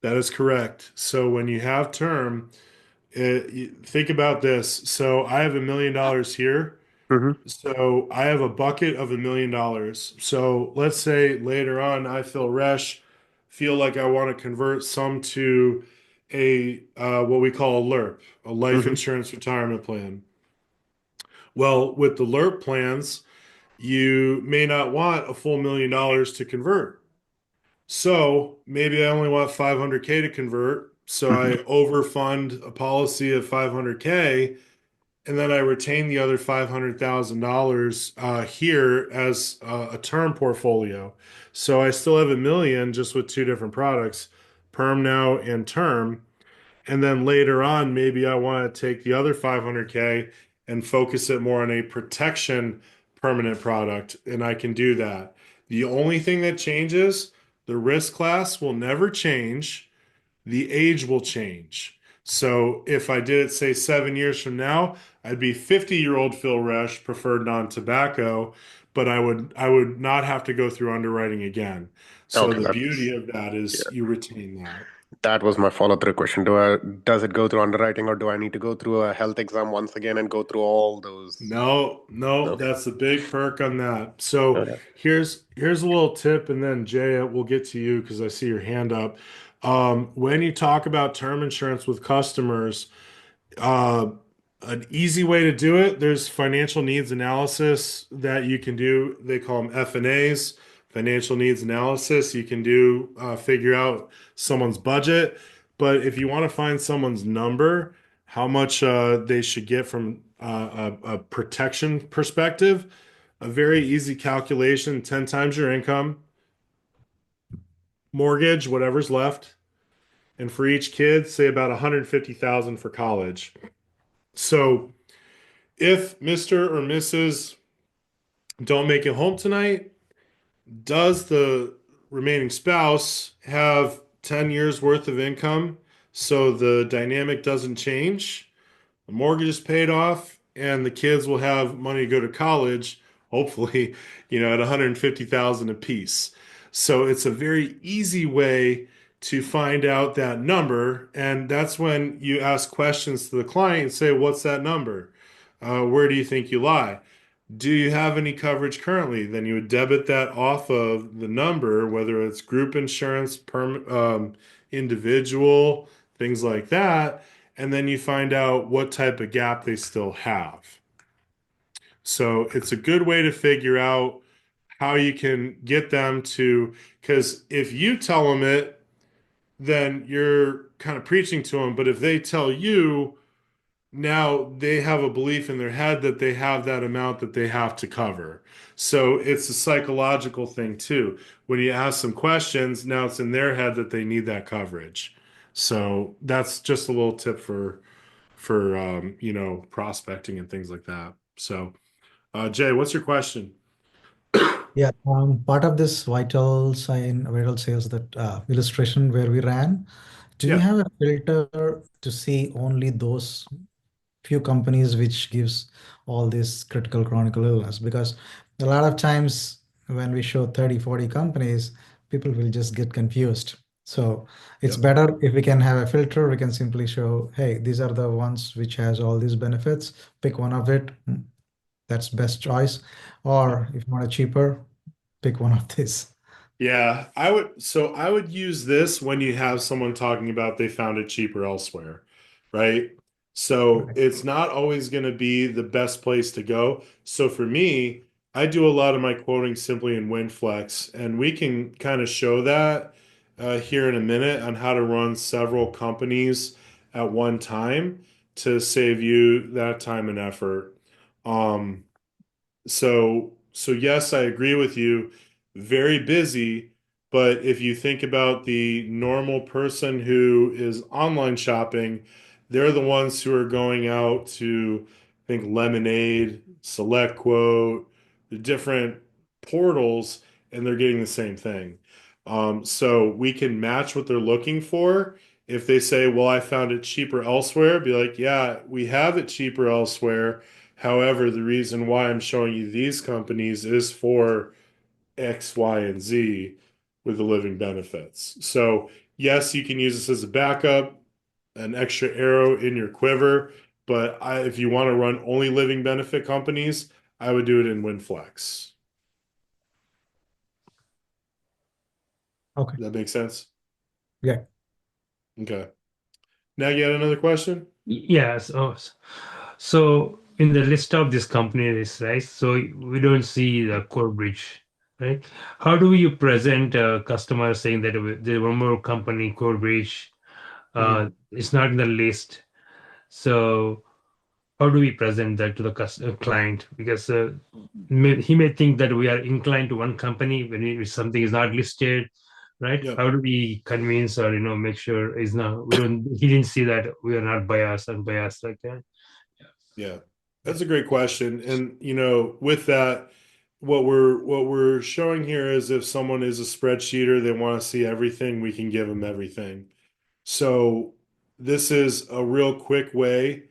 That is correct. So when you have term, think about this. So I have $1 million here. Mm-hmm. So I have a bucket of $1 million. So let's say later on I feel like I want to convert some to a what we call a LIRP, a life Mm-hmm. insurance retirement plan. Well, with the LIRP plans, you may not want a full $1 million to convert. So maybe I only want 500K to convert. So I overfund a policy of 500K, and then I retain the other $500,000 here as a term portfolio. So I still have 1 million just with two different products, perm now and term. And then later on, maybe I want to take the other 500K and focus it more on a protection permanent product, and I can do that. The only thing that changes, the risk class will never change, the age will change. So if I did it, say 7 years from now, I'd be 50-year-old Phil Resch, preferred non-tobacco, but I would not have to go through underwriting again. So Okay, the beauty that's of that is yeah. you retain that. That was my follow-through question. Does it go through underwriting, or do I need to go through a health exam once again and go through all those? No, no, Okay. that's a big perk on that. So Okay. here's a little tip, and then Jay, we'll get to you because I see your hand up. When you talk about term insurance with customers, uh, an easy way to do it, there's financial needs analysis that you can do. They call them FNAs, financial needs analysis. You can do figure out someone's budget, but if you want to find someone's number, how much they should get from a protection perspective, a very easy calculation: 10 times your income, mortgage, whatever's left, and for each kid, say about 150,000 for college. So if Mr. or Mrs. don't make it home tonight, does the remaining spouse have 10 years worth of income so the dynamic doesn't change? The mortgage is paid off and the kids will have money to go to college, hopefully, at 150,000 apiece. So it's a very easy way to find out that number. And that's when you ask questions to the client and say, what's that number? Where do you think you lie? Do you have any coverage currently? Then you would debit that off of the number, whether it's group insurance, individual, things like that. And then you find out what type of gap they still have. So it's a good way to figure out how you can get them to, because if you tell them it, then you're kind of preaching to them. But if they tell you, now they have a belief in their head that they have that amount that they have to cover. So it's a psychological thing too. When you ask them questions, now it's in their head that they need that coverage. So that's just a little tip for prospecting and things like that. So Jay, what's your question? Yeah, part of this vital sales that illustration where we ran, do you Yeah. have a filter to see only those few companies which gives all this critical chronic illness? Because a lot of times when we show 30, 40 companies, people will just get confused. So it's Yep. better if we can have a filter. We can simply show, hey, these are the ones which has all these benefits. Pick one of it. that's best choice. Or if you want a cheaper, pick one of these. Yeah, I would use this when you have someone talking about they found it cheaper elsewhere, right? So Right. it's not always going to be the best place to go. So for me, I do a lot of my quoting simply in WinFlex, and we can kind of show that here in a minute on how to run several companies at one time to save you that time and effort. Um, so yes, I agree with you. Very busy, but if you think about the normal person who is online shopping, they're the ones who are going out to, I think, Lemonade, Select Quote, the different portals, and they're getting the same thing. So we can match what they're looking for. If they say, "Well, I found it cheaper elsewhere," be like, "Yeah, we have it cheaper elsewhere. However, the reason why I'm showing you these companies is for X, Y, and Z with the living benefits." So, yes, you can use this as a backup, an extra arrow in your quiver, but if you want to run only living benefit companies, I would do it in WinFlex. Okay. Does that make sense? Yeah. Okay. Now you had another question? Yes. So in the list of these companies, right? So we don't see the core bridge, right? How do you present a customer saying that there's one more company, core bridge, it's not in the list? So how do we present that to the client? Because he may think that we are inclined to one company when something is not listed, right? Yep. How do we convince or make sure is not we don't he didn't see that we are not biased and biased like that? Yeah, that's a great question. And with that, what we're showing here is if someone is a spreadsheeter, they want to see everything, we can give them everything. So this is a real quick way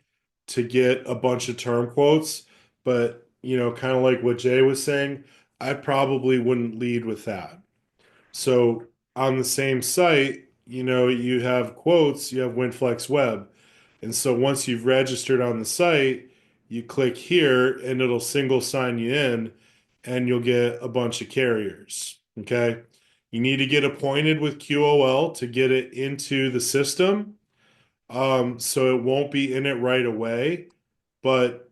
to get a bunch of term quotes, but kind of like what Jay was saying, I probably wouldn't lead with that. So on the same site, you have quotes, you have WinFlex Web. And so once you've registered on the site, you click here and it'll single sign you in and you'll get a bunch of carriers. Okay. You need to get appointed with QOL to get it into the system. So it won't be in it right away. But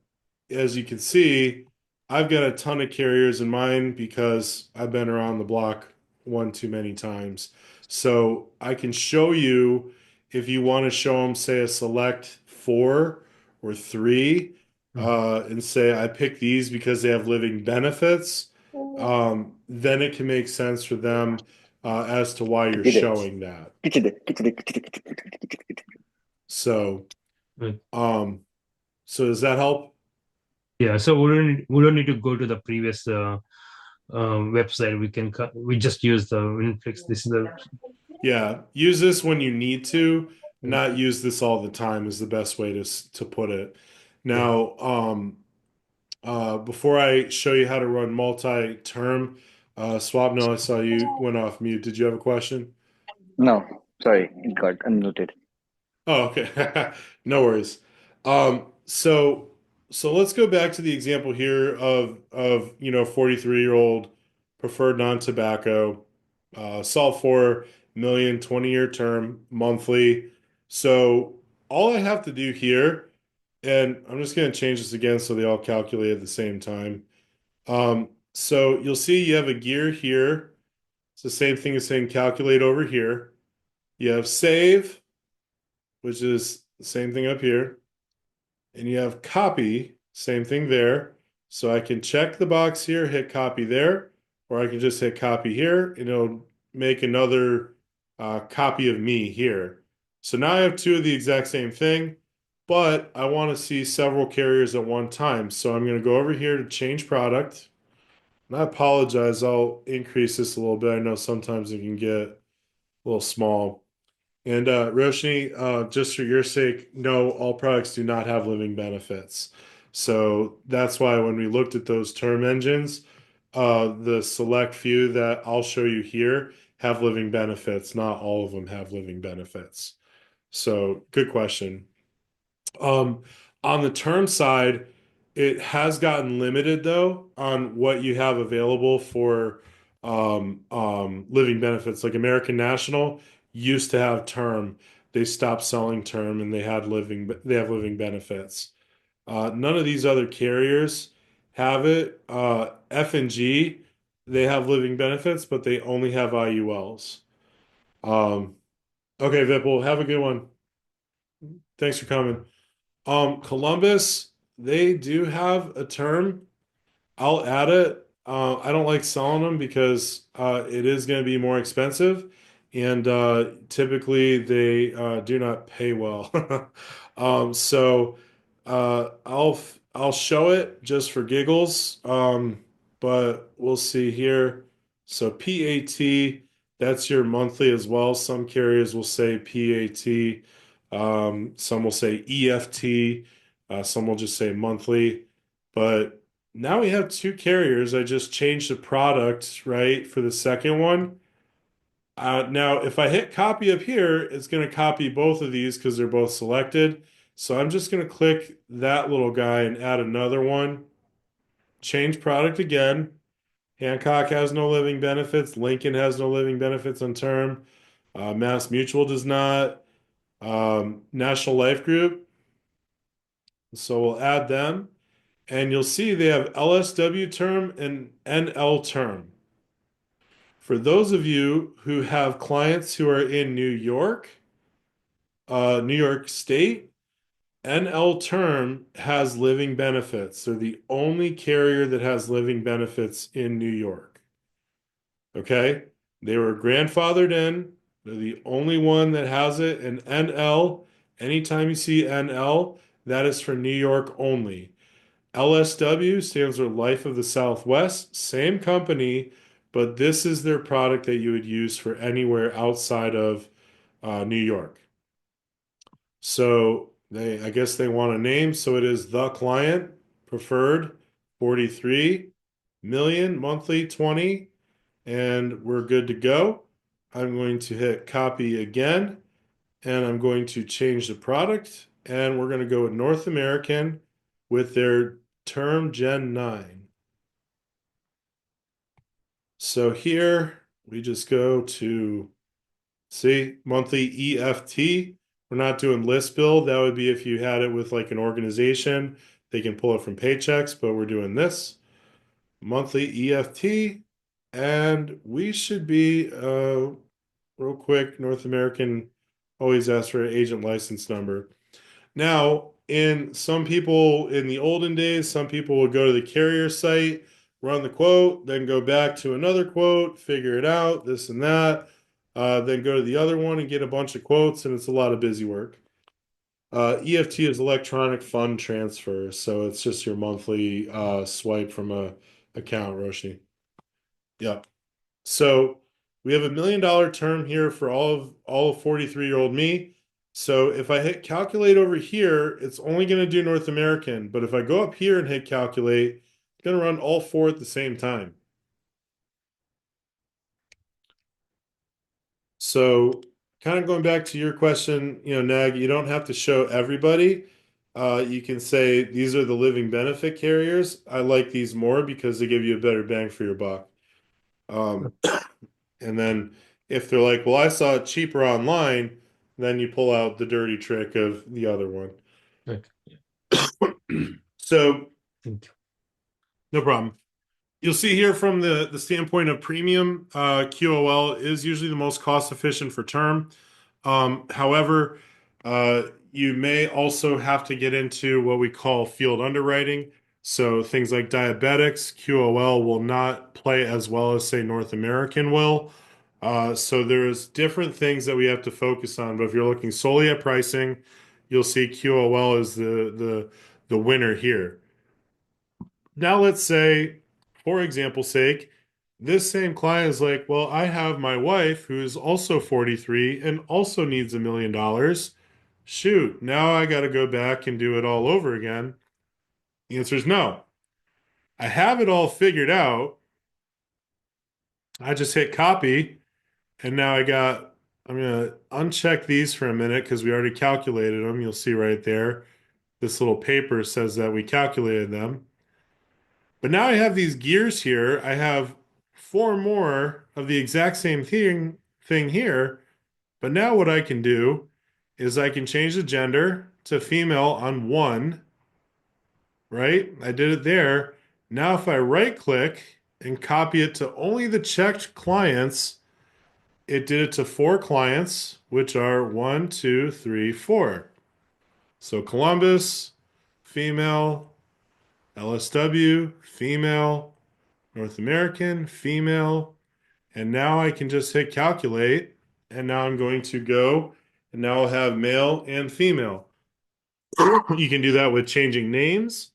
as you can see, I've got a ton of carriers in mine because I've been around the block one too many times. So I can show you if you want to show them, say, a select four or three, and say, I pick these because they have living benefits. Then it can make sense for them as to why you're showing that. So, Right. so does that help? Yeah, so we don't need to go to the previous website. We just use the Winflix. This is the Yeah, use this when you need to, not use this all the time is the best way to put it. yeah. Now, before I show you how to run multi-term, Swapno, I saw you went off mute. Did you have a question? No, sorry, it got unmuted. Oh, okay. No worries. So let's go back to the example here of 43-year-old preferred non-tobacco, solve for million 20-year term monthly. So all I have to do here, and I'm just going to change this again so they all calculate at the same time. So you'll see you have a gear here. It's the same thing as saying calculate over here. You have save, which is the same thing up here. And you have copy, same thing there. So I can check the box here, hit copy there, or I can just hit copy here, and it'll make another copy of me here. So now I have two of the exact same thing, but I want to see several carriers at one time. So I'm going to go over here to change product. And I apologize, I'll increase this a little bit. I know sometimes it can get a little small. And Roshni, just for your sake, no, all products do not have living benefits. So that's why when we looked at those term engines, the select few that I'll show you here have living benefits. Not all of them have living benefits. So good question. On the term side, It has gotten limited though on what you have available for living benefits. Like American National used to have term. They stopped selling term and they have living benefits. None of these other carriers have it. F&G, they have living benefits, but they only have IULs. Um, okay, Vipul, have a good one. Thanks for coming. Columbus, they do have a term. I'll add it. I don't like selling them because it is going to be more expensive, and typically they do not pay well. So I'll show it just for giggles, but we'll see here. So PAT, that's your monthly as well. Some carriers will say PAT, some will say EFT, some will just say monthly, but now we have two carriers. I just changed the product, right, for the second one. Now, if I hit copy up here, it's going to copy both of these because they're both selected. So I'm just going to click that little guy and add another one. Change product again. Hancock has no living benefits. Lincoln has no living benefits on term. Mass Mutual does not. National Life Group. So we'll add them. And you'll see they have LSW term and NL term. For those of you who have clients who are in New York State, NL term has living benefits. They're the only carrier that has living benefits in New York. Okay? They were grandfathered in. They're the only one that has it. And NL, anytime you see NL, that is for New York only. LSW stands for Life of the Southwest, same company, but this is their product that you would use for anywhere outside of New York. So I guess they want a name, so it is the client preferred 43 million monthly 20, and we're good to go. I'm going to hit copy again, and I'm going to change the product, and we're going to go with North American with their term Gen 9. So here we just go to see monthly EFT. We're not doing list bill. That would be if you had it with like an organization, they can pull it from paychecks, but we're doing this monthly EFT, and we should be real quick. North American always asks for an agent license number. Now, in some people in the olden days, some people would go to the carrier site, run the quote, then go back to another quote, figure it out, this and that, then go to the other one and get a bunch of quotes, and it's a lot of busy work. EFT is electronic fund transfer, so it's just your monthly swipe from a account, Roshi. Yep. So we have $1 million term here for all of 43-year-old me. So if I hit calculate over here, it's only going to do North American. But if I go up here and hit calculate, it's going to run all four at the same time. So kind of going back to your question, Nag, you don't have to show everybody. You can say these are the living benefit carriers. I like these more because they give you a better bang for your buck. And then if they're like, well, I saw it cheaper online, then you pull out the dirty trick of the other one. Okay. So Thank you. no problem. You'll see here from the standpoint of premium, QOL is usually the most cost efficient for term. However, you may also have to get into what we call field underwriting. So things like diabetics, QOL will not play as well as, say, North American will. So there's different things that we have to focus on. But if you're looking solely at pricing, you'll see QOL is the winner here. Now let's say, for example's sake, this same client is like, well, I have my wife who's also 43 and also needs $1 million. Shoot, now I got to go back and do it all over again. The answer is no. I have it all figured out. I just hit copy, and now I'm going to uncheck these for a minute because we already calculated them. You'll see right there. this little paper says that we calculated them. But now I have these gears here. I have four more of the exact same thing here. But now what I can do is I can change the gender to female on one, right? I did it there. Now if I right click and copy it to only the checked clients, it did it to four clients, which are 1, 2, 3, 4. So Columbus, female, LSW, female, North American, female, and now I can just hit calculate, and now I'm going to go, and now I'll have male and female. You can do that with changing names.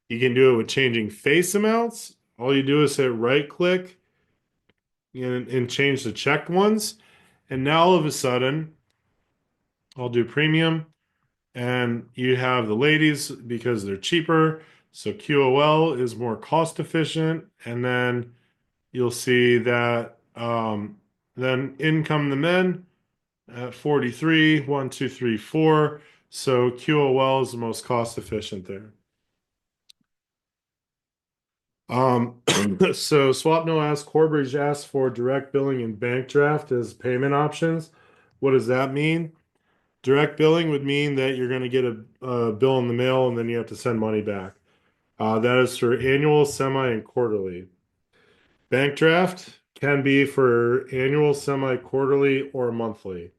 You can do it with changing face amounts. All you do is hit right click and change the checked ones. And now all of a sudden, I'll do premium, and you have the ladies because they're cheaper. So QOL is more cost efficient. And then you'll see that then in come the men at 43, 1, 2, 3, 4. So QOL is the most cost efficient there. So SwapNo asks, Corebridge asks for direct billing and bank draft as payment options. What does that mean? Direct billing would mean that you're going to get a bill in the mail and then you have to send money back. That is for annual, semi, and quarterly. Bank draft can be for annual, semi, quarterly, or monthly.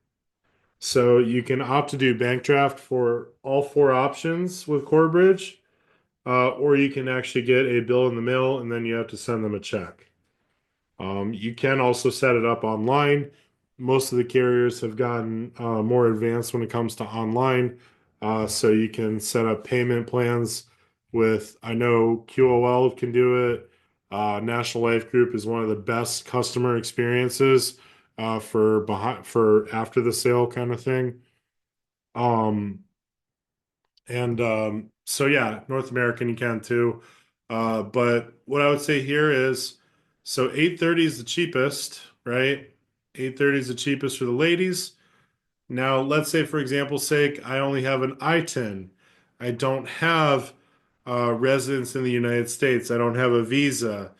So you can opt to do bank draft for all four options with Corebridge, or you can actually get a bill in the mail and then you have to send them a check. You can also set it up online. Most of the carriers have gotten more advanced when it comes to online. So you can set up payment plans with, I know QOL can do it. National Life Group is one of the best customer experiences for after the sale kind of thing. So yeah, North American you can too. But what I would say here is, so 830 is the cheapest, right? 830 is the cheapest for the ladies. Now, let's say for example's sake, I only have an I-10. I don't have residence in the United States. I don't have a visa.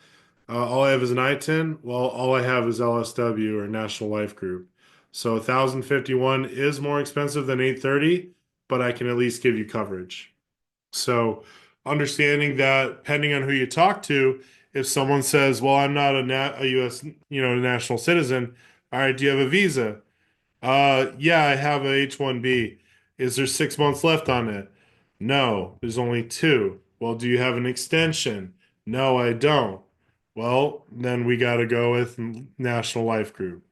All I have is an I-10. Well, all I have is LSW or National Life Group. So 1051 is more expensive than 830, but I can at least give you coverage. So understanding that depending on who you talk to, if someone says, well, I'm not a U.S., national citizen. All right, do you have a visa? Yeah, I have a H-1B. Is there 6 months left on it? No, there's only 2. Well, do you have an extension? No, I don't. Well, then we got to go with National Life Group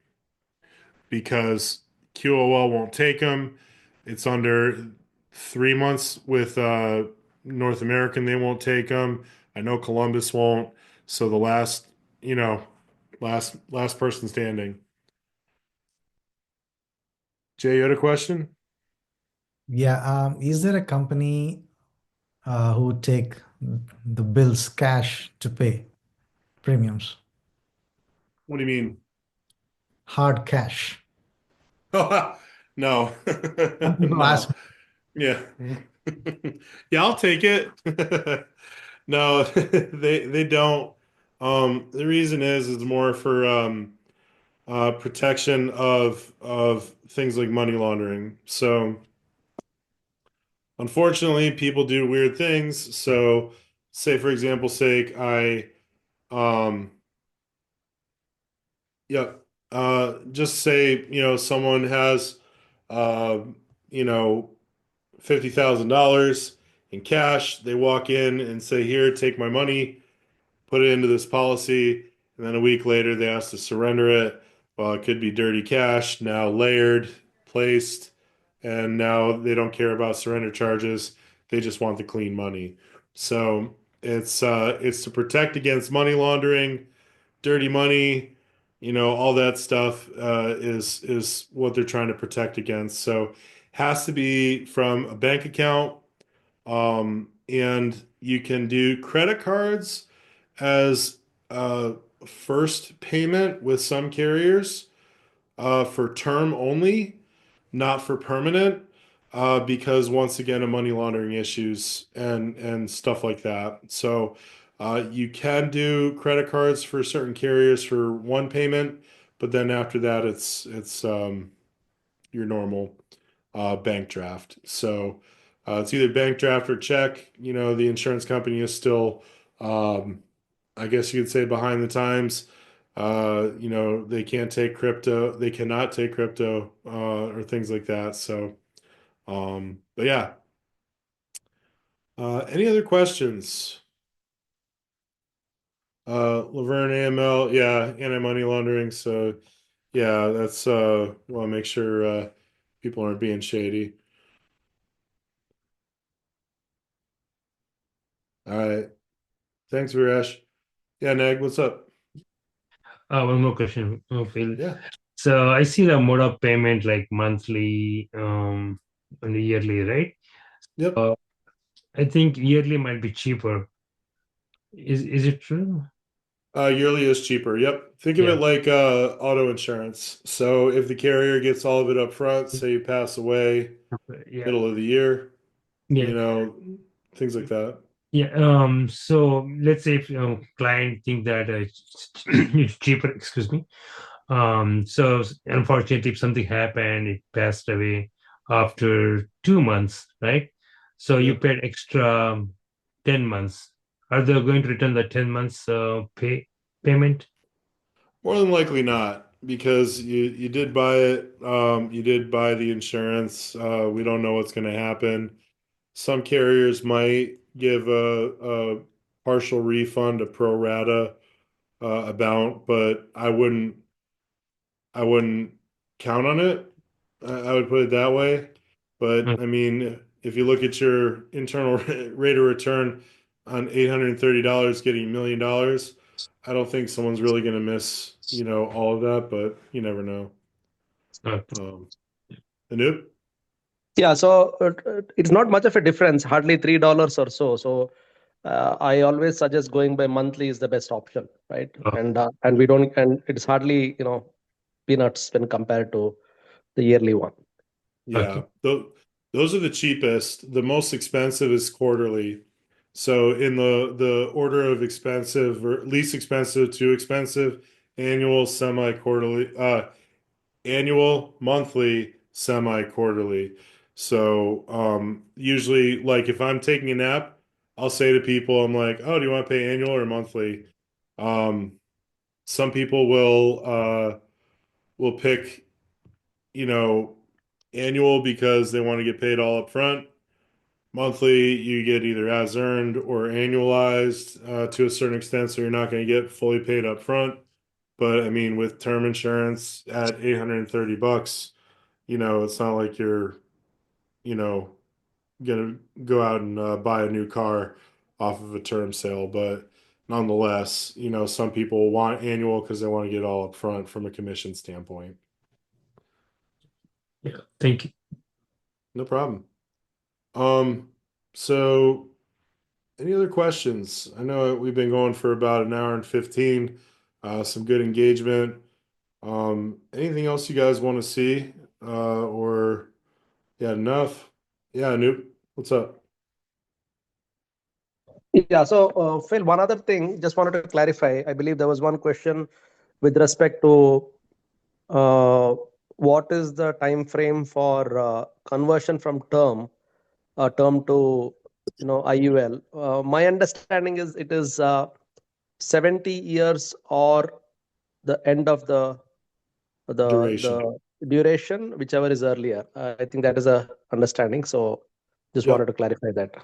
because QOL won't take them. It's under 3 months with North American. They won't take them. I know Columbus won't. So the last person standing. Jay, you had a question? Yeah, is there a company who take the bills cash to pay premiums? What do you mean? Hard cash. No. Some people ask No. Yeah. Yeah, I'll take it. No, they don't. The reason is more for protection of things like money laundering. So unfortunately, people do weird things. So say for example's sake, um yeah, just say, someone has uh you know $50,000 in cash. They walk in and say, here, take my money, put it into this policy, and then a week later they ask to surrender it. Well, it could be dirty cash, now layered, placed, and now they don't care about surrender charges. They just want the clean money. So it's to protect against money laundering, dirty money, all that stuff is what they're trying to protect against. So has to be from a bank account, and you can do credit cards as a first payment with some carriers for term only, not for permanent. because once again of money laundering issues and stuff like that. So you can do credit cards for certain carriers for one payment, but then after that it's your normal bank draft. So it's either bank draft or check. You know, the insurance company is still, I guess you could say, behind the times. You know, they can't take crypto, they cannot take crypto or things like that. So, but yeah. Any other questions? Laverne AML, yeah, anti-money laundering. So yeah, that's want to make sure people aren't being shady. All right. Thanks, Virash. Yeah, Nag, what's up? One more question, Phil. Yeah. So I see the mode of payment like monthly, and yearly, right? Yep. Uh, I think yearly might be cheaper. Is it true? Yearly is cheaper. Yep. Think of it Yeah. like auto insurance. So if the carrier gets all of it up front, say you pass away Yeah. middle of the year, Yeah. you know, things like that. Yeah. So let's say if client think that it's cheaper, excuse me. So unfortunately, if something happened, it passed away after 2 months, right? So you Yep. paid extra 10 months. Are they going to return the 10 months payment? More than likely not, because you did buy it. You did buy the insurance. We don't know what's going to happen. Some carriers might give a partial refund, a pro rata amount, but I wouldn't count on it. I would put it that way. But I mean, if you look at your internal rate of return on $830 getting $1 million, I don't think someone's really going to miss, you know, all of that, but you never know. Okay. Um, Anoop? Yeah, so it's not much of a difference, hardly $3 or so. So I always suggest going by monthly is the best option, right? Oh, And we don't, and it's hardly peanuts when compared to the yearly one. Yeah, okay. those are the cheapest. The most expensive is quarterly. So in the order of expensive or least expensive to expensive, annual, semi-quarterly, annual, monthly, semi-quarterly. So usually like if I'm taking a nap, I'll say to people, I'm like, "Oh, do you want to pay annual or monthly?" Um, some people will pick, you know, annual because they want to get paid all up front. Monthly, you get either as earned or annualized to a certain extent, so you're not going to get fully paid up front. But I mean, with term insurance at $830, you know, it's not like you're, you know, gonna go out and buy a new car off of a term sale. But nonetheless, you know, some people want annual because they want to get all up front from a commission standpoint. Yeah. Thank you. No problem. Um, so any other questions? I know we've been going for about an hour and 15. Some good engagement. Anything else you guys want to see? Or yeah, enough. Yeah, Noop, what's up? Yeah, so Phil, one other thing, just wanted to clarify. I believe there was one question with respect to what is the time frame for conversion from term to IUL. My understanding is it is 70 years or the end of Duration. the duration, whichever is earlier. I think that is a understanding. So just wanted Yep. to clarify that.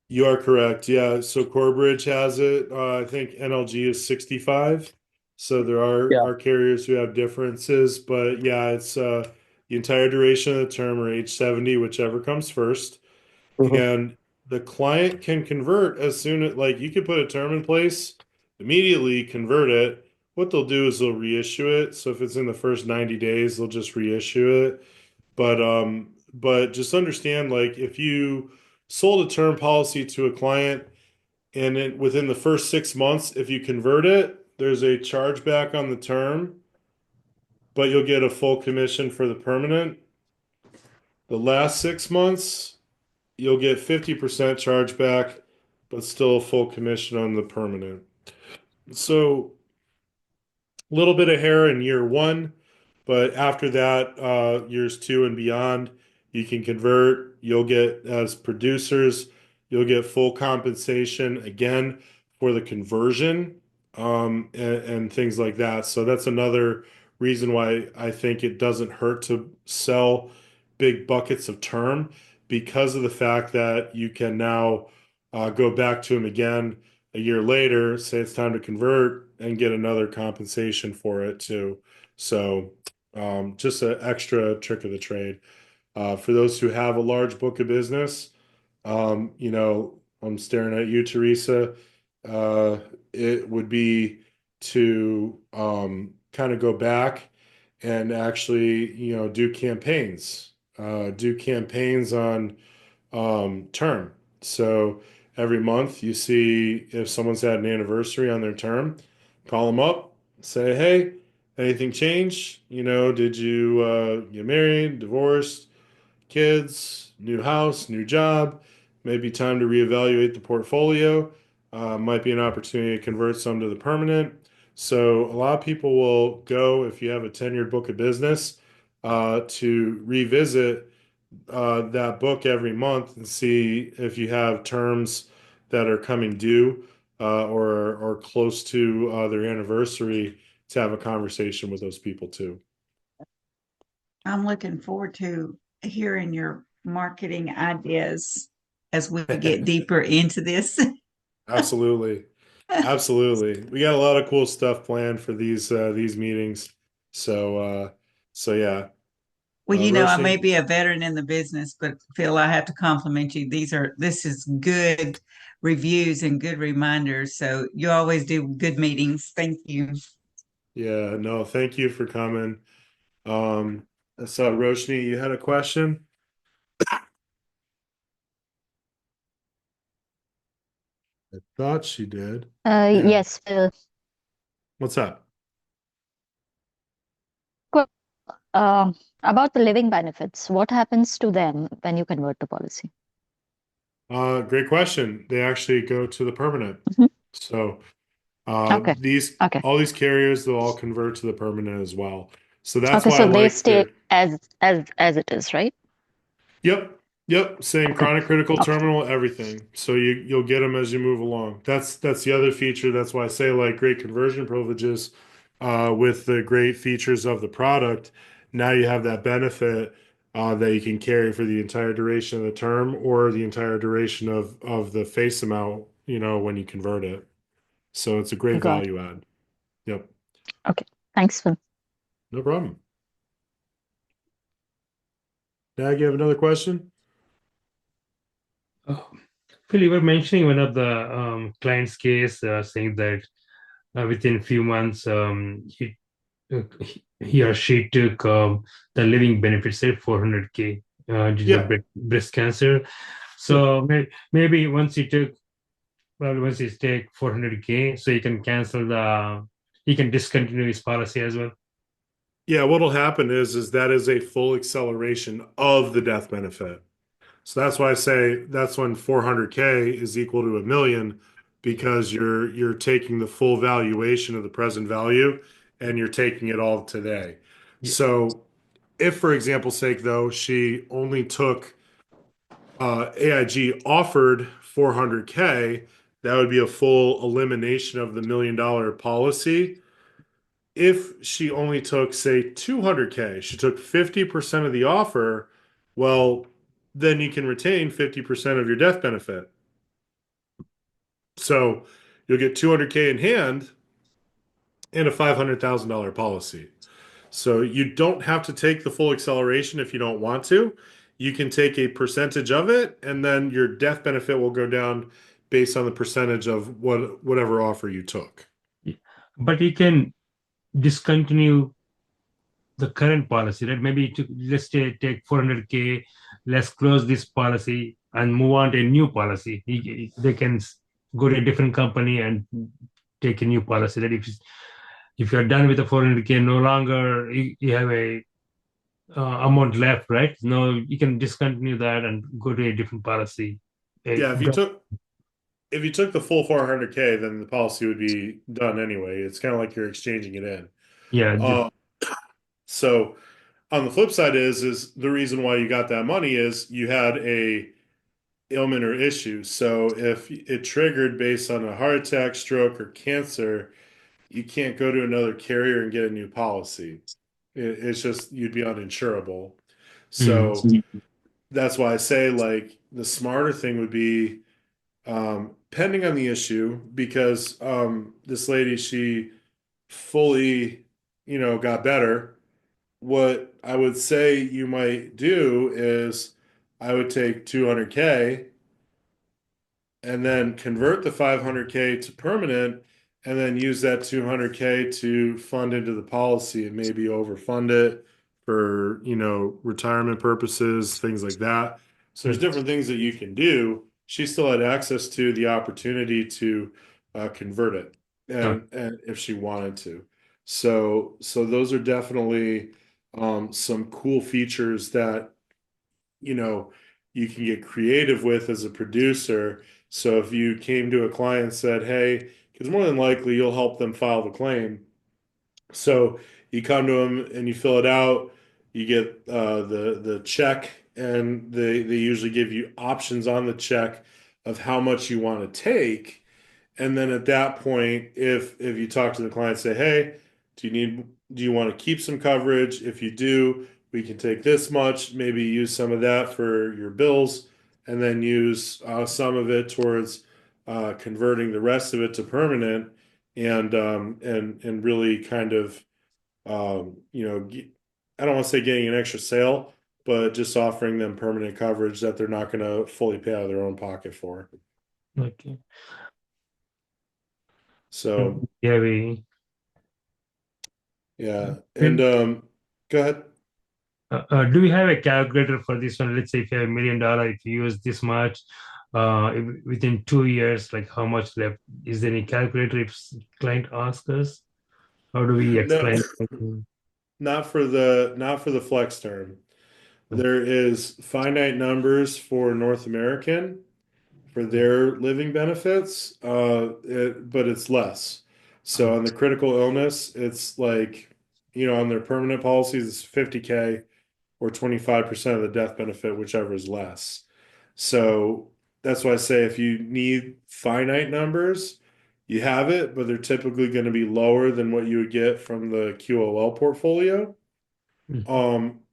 You are correct. Yeah. So Corebridge has it. I think NLG is 65. So there Yeah. are carriers who have differences, but yeah, it's the entire duration of the term or age 70, whichever comes first. Mhm. And the client can convert as soon as like you could put a term in place, immediately convert it. What they'll do is they'll reissue it. So if it's in the first 90 days, they'll just reissue it. But just understand like if you sold a term policy to a client and within the first 6 months, if you convert it, there's a chargeback on the term, but you'll get a full commission for the permanent. The last 6 months, you'll get 50% chargeback, but still full commission on the permanent. So a little bit of hair in year one, but after that, years two and beyond, you can convert. You'll get, as producers, you'll get full compensation again for the conversion, and things like that. So that's another reason why I think it doesn't hurt to sell big buckets of term, because of the fact that you can now go back to them again a year later, say it's time to convert, and get another compensation for it too. So, just an extra trick of the trade. For those who have a large book of business, I'm staring at you, Teresa. Uh, it would be to kind of go back and actually, do campaigns on term. So every month you see if someone's had an anniversary on their term, call them up, say, hey, anything change? Did you get married, divorced, kids, new house, new job? Maybe time to reevaluate the portfolio. Might be an opportunity to convert some to the permanent. So a lot of people will go, if you have a tenured book of business, to revisit that book every month and see if you have terms that are coming due, or close to their anniversary, to have a conversation with those people too. I'm looking forward to hearing your marketing ideas as we get deeper into this. Absolutely. Absolutely. We got a lot of cool stuff planned for these meetings. So yeah. Well, I may Roshni? be a veteran in the business, but Phil, I have to compliment you. This is good reviews and good reminders. So you always do good meetings. Thank you. Yeah, no, thank you for coming. I saw Roshni, you had a question? I thought she did. Yeah. Yes, Phil. What's up? Qu- about the living benefits, what happens to them when you convert the policy? Great question. They actually go to the permanent. Mhm. So Okay. these Okay. all these carriers, they'll all convert to the permanent as well. So that's Okay. why I So they like stay their. as it is, right? Yep, yep, same Okay. chronic critical Okay. terminal, everything. So you'll get them as you move along. That's the other feature. That's why I say, like, great conversion privileges, with the great features of the product. Now you have that benefit, that you can carry for the entire duration of the term, or the entire duration of the face amount, when you convert it. So it's a great Got it. value add. Yep, Okay. Thanks, Phil. no problem. Dag, you have another question? Oh, Phil, you were mentioning one of the client's case, saying that within few months, he or she took the living benefits, say 400K, due to Yeah, breast cancer. yeah. So maybe once you take 400K, so he can discontinue his policy as well. Yeah, what'll happen is that is a full acceleration of the death benefit. So that's why I say that's when 400K is equal to 1 million, because you're taking the full valuation of the present value, and you're taking it all today. Yeah. So if, for example's sake, though, she only took, AIG offered 400K, that would be a full elimination of the $1 million policy. If she only took, say, 200K, she took 50% of the offer, well, then you can retain 50% of your death benefit. So you'll get 200K in hand and a $500,000 policy. So you don't have to take the full acceleration if you don't want to. You can take a percentage of it, and then your death benefit will go down based on the percentage of whatever offer you took. Yeah. But he can discontinue the current policy, right? Maybe let's take 400K, let's close this policy and move on to a new policy. They can go to a different company and take a new policy. That if you're done with the 400K, no longer you have a amount left, right? No, you can discontinue that and go to a different policy. Yeah, if you took the full 400K, then the policy would be done anyway. It's kind of like you're exchanging it in. Yeah, Um, so on the flip side is the reason why you got that money is you had a ailment or issue. So if it triggered based on a heart attack, stroke, or cancer, you can't go to another carrier and get a new policy. It's just you'd be uninsurable. So that's why I say like the smarter thing would be pending on the issue because this lady she fully got better. What I would say you might do is I would take 200K and then convert the 500K to permanent and then use that 200K to fund into the policy and maybe overfund it for, retirement purposes, things like that. So there's different things that you can do. She still had access to the opportunity to convert it and if she wanted to. So those are definitely some cool features that you know you can get creative with as a producer. So if you came to a client and said, "Hey," because more than likely you'll help them file the claim. So you come to them and you fill it out. You get the check, and they usually give you options on the check of how much you want to take. And then at that point, if you talk to the client, say, "Hey, do you want to keep some coverage? If you do, we can take this much, maybe use some of that for your bills, and then use some of it towards converting the rest of it to permanent, and really kind of I don't want to say getting an extra sale, but just offering them permanent coverage that they're not going to fully pay out of their own pocket for. Okay. So yeah, we yeah, and go ahead. do we have a calculator for this one? Let's say if you have $1 million, if you use this much within 2 years, like how much left? Is there any calculator if client asks us? How do we No, explain? not for the flex term. There is finite numbers for North American for their living benefits, but it's less. So on the critical illness, it's like, on their permanent policies, it's 50K or 25% of the death benefit, whichever is less. So that's why I say if you need finite numbers, you have it, but they're typically going to be lower than what you would get from the QOL portfolio.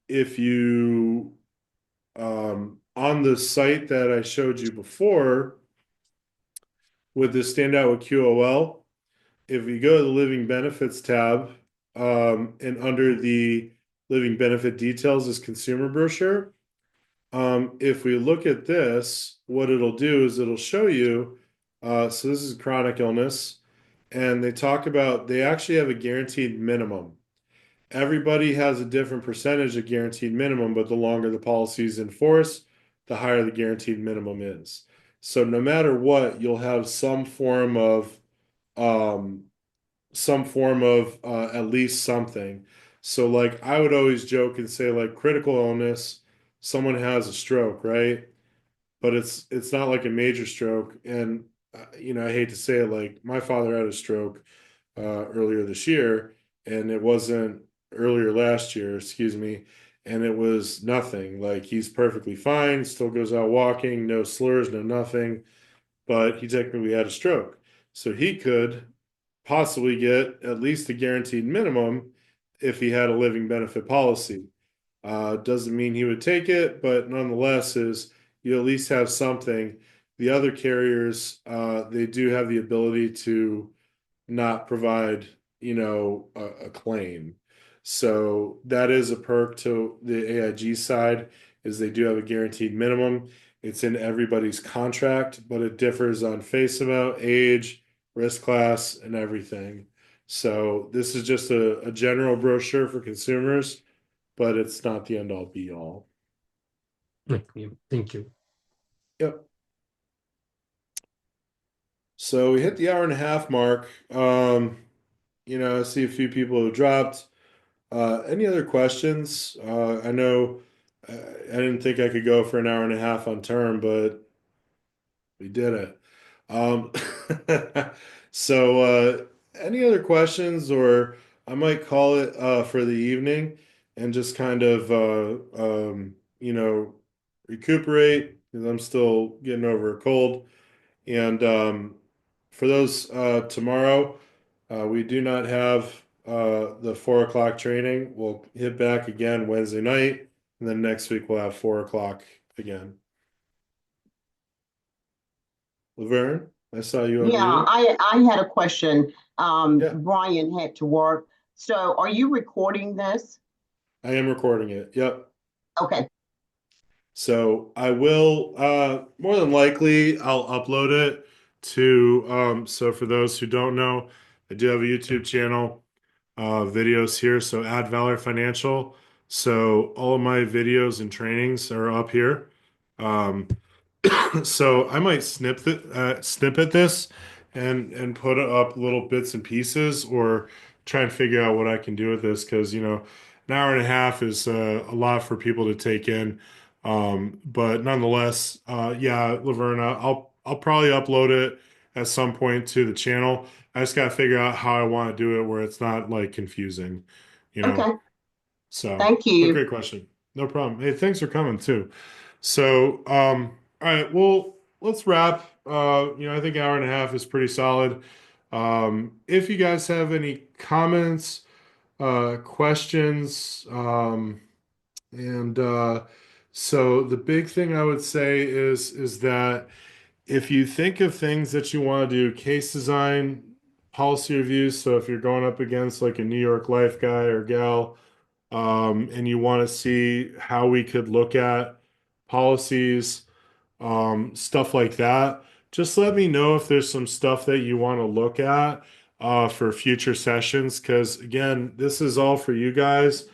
If you on the site that I showed you before with the standout with QOL, if you go to the living benefits tab, and under the living benefit details is consumer brochure. If we look at this, what it'll do is it'll show you, so this is chronic illness, and they actually have a guaranteed minimum. Everybody has a different percentage of guaranteed minimum, but the longer the policy is in force, the higher the guaranteed minimum is. So no matter what, you'll have um, some form of at least something. So like I would always joke and say like critical illness, someone has a stroke, right? But it's not like a major stroke. And I hate to say it, like my father had a stroke earlier this year, and it wasn't earlier last year, excuse me, and it was nothing. Like he's perfectly fine, still goes out walking, no slurs, no nothing, but he technically had a stroke. So he could possibly get at least a guaranteed minimum if he had a living benefit policy. Doesn't mean he would take it, but nonetheless, is you at least have something. The other carriers, they do have the ability to not provide, a claim. So that is a perk to the AIG side, is they do have a guaranteed minimum. It's in everybody's contract, but it differs on face amount, age, risk class, and everything. So this is just a general brochure for consumers, but it's not the end all be all. Thank you. Yep. So we hit the hour and a half mark. I see a few people who dropped. Any other questions? I know I didn't think I could go for an hour and a half on term, but we did it. Um, so, any other questions, or I might call it for the evening and just kind of recuperate because I'm still getting over a cold. And for those tomorrow, we do not have the 4 o'clock training. We'll hit back again Wednesday night, and then next week we'll have 4 o'clock again. Laverne, I saw you Yeah, unmuted. I had a question. Yeah, Brian had to work. So are you recording this? I am recording it. Yep. Okay. So I will more than likely I'll upload it to so for those who don't know, I do have a YouTube channel, videos here. So add Valor Financial. So all of my videos and trainings are up here. Um, so I might snippet this and put up little bits and pieces, or try and figure out what I can do with this because an hour and a half is a lot for people to take in. But nonetheless, yeah, Laverna, I'll probably upload it at some point to the channel. I just gotta figure out how I want to do it where it's not like confusing, you know. Okay. So, Thank but you. great question. No problem. Hey, thanks for coming too. So, all right, well, let's wrap. I think hour and a half is pretty solid. If you guys have any comments, questions, and so the big thing I would say is that if you think of things that you want to do, case design, policy reviews. So if you're going up against like a New York Life guy or gal, and you want to see how we could look at policies, stuff like that, just let me know if there's some stuff that you want to look at for future sessions. Because again, this is all for you guys.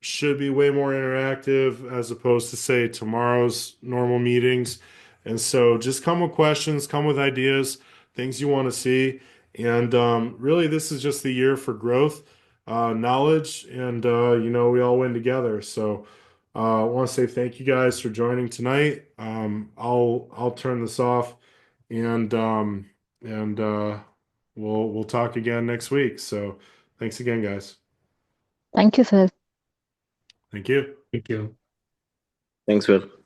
Should be way more interactive as opposed to say tomorrow's normal meetings. And so just come with questions, come with ideas, things you want to see. And really, this is just the year for growth, knowledge, and we all win together. So I want to say thank you guys for joining tonight. I'll turn this off, and we'll talk again next week. So thanks again, guys. Thank you, Phil. Thank you. Thank you. Thanks, Will.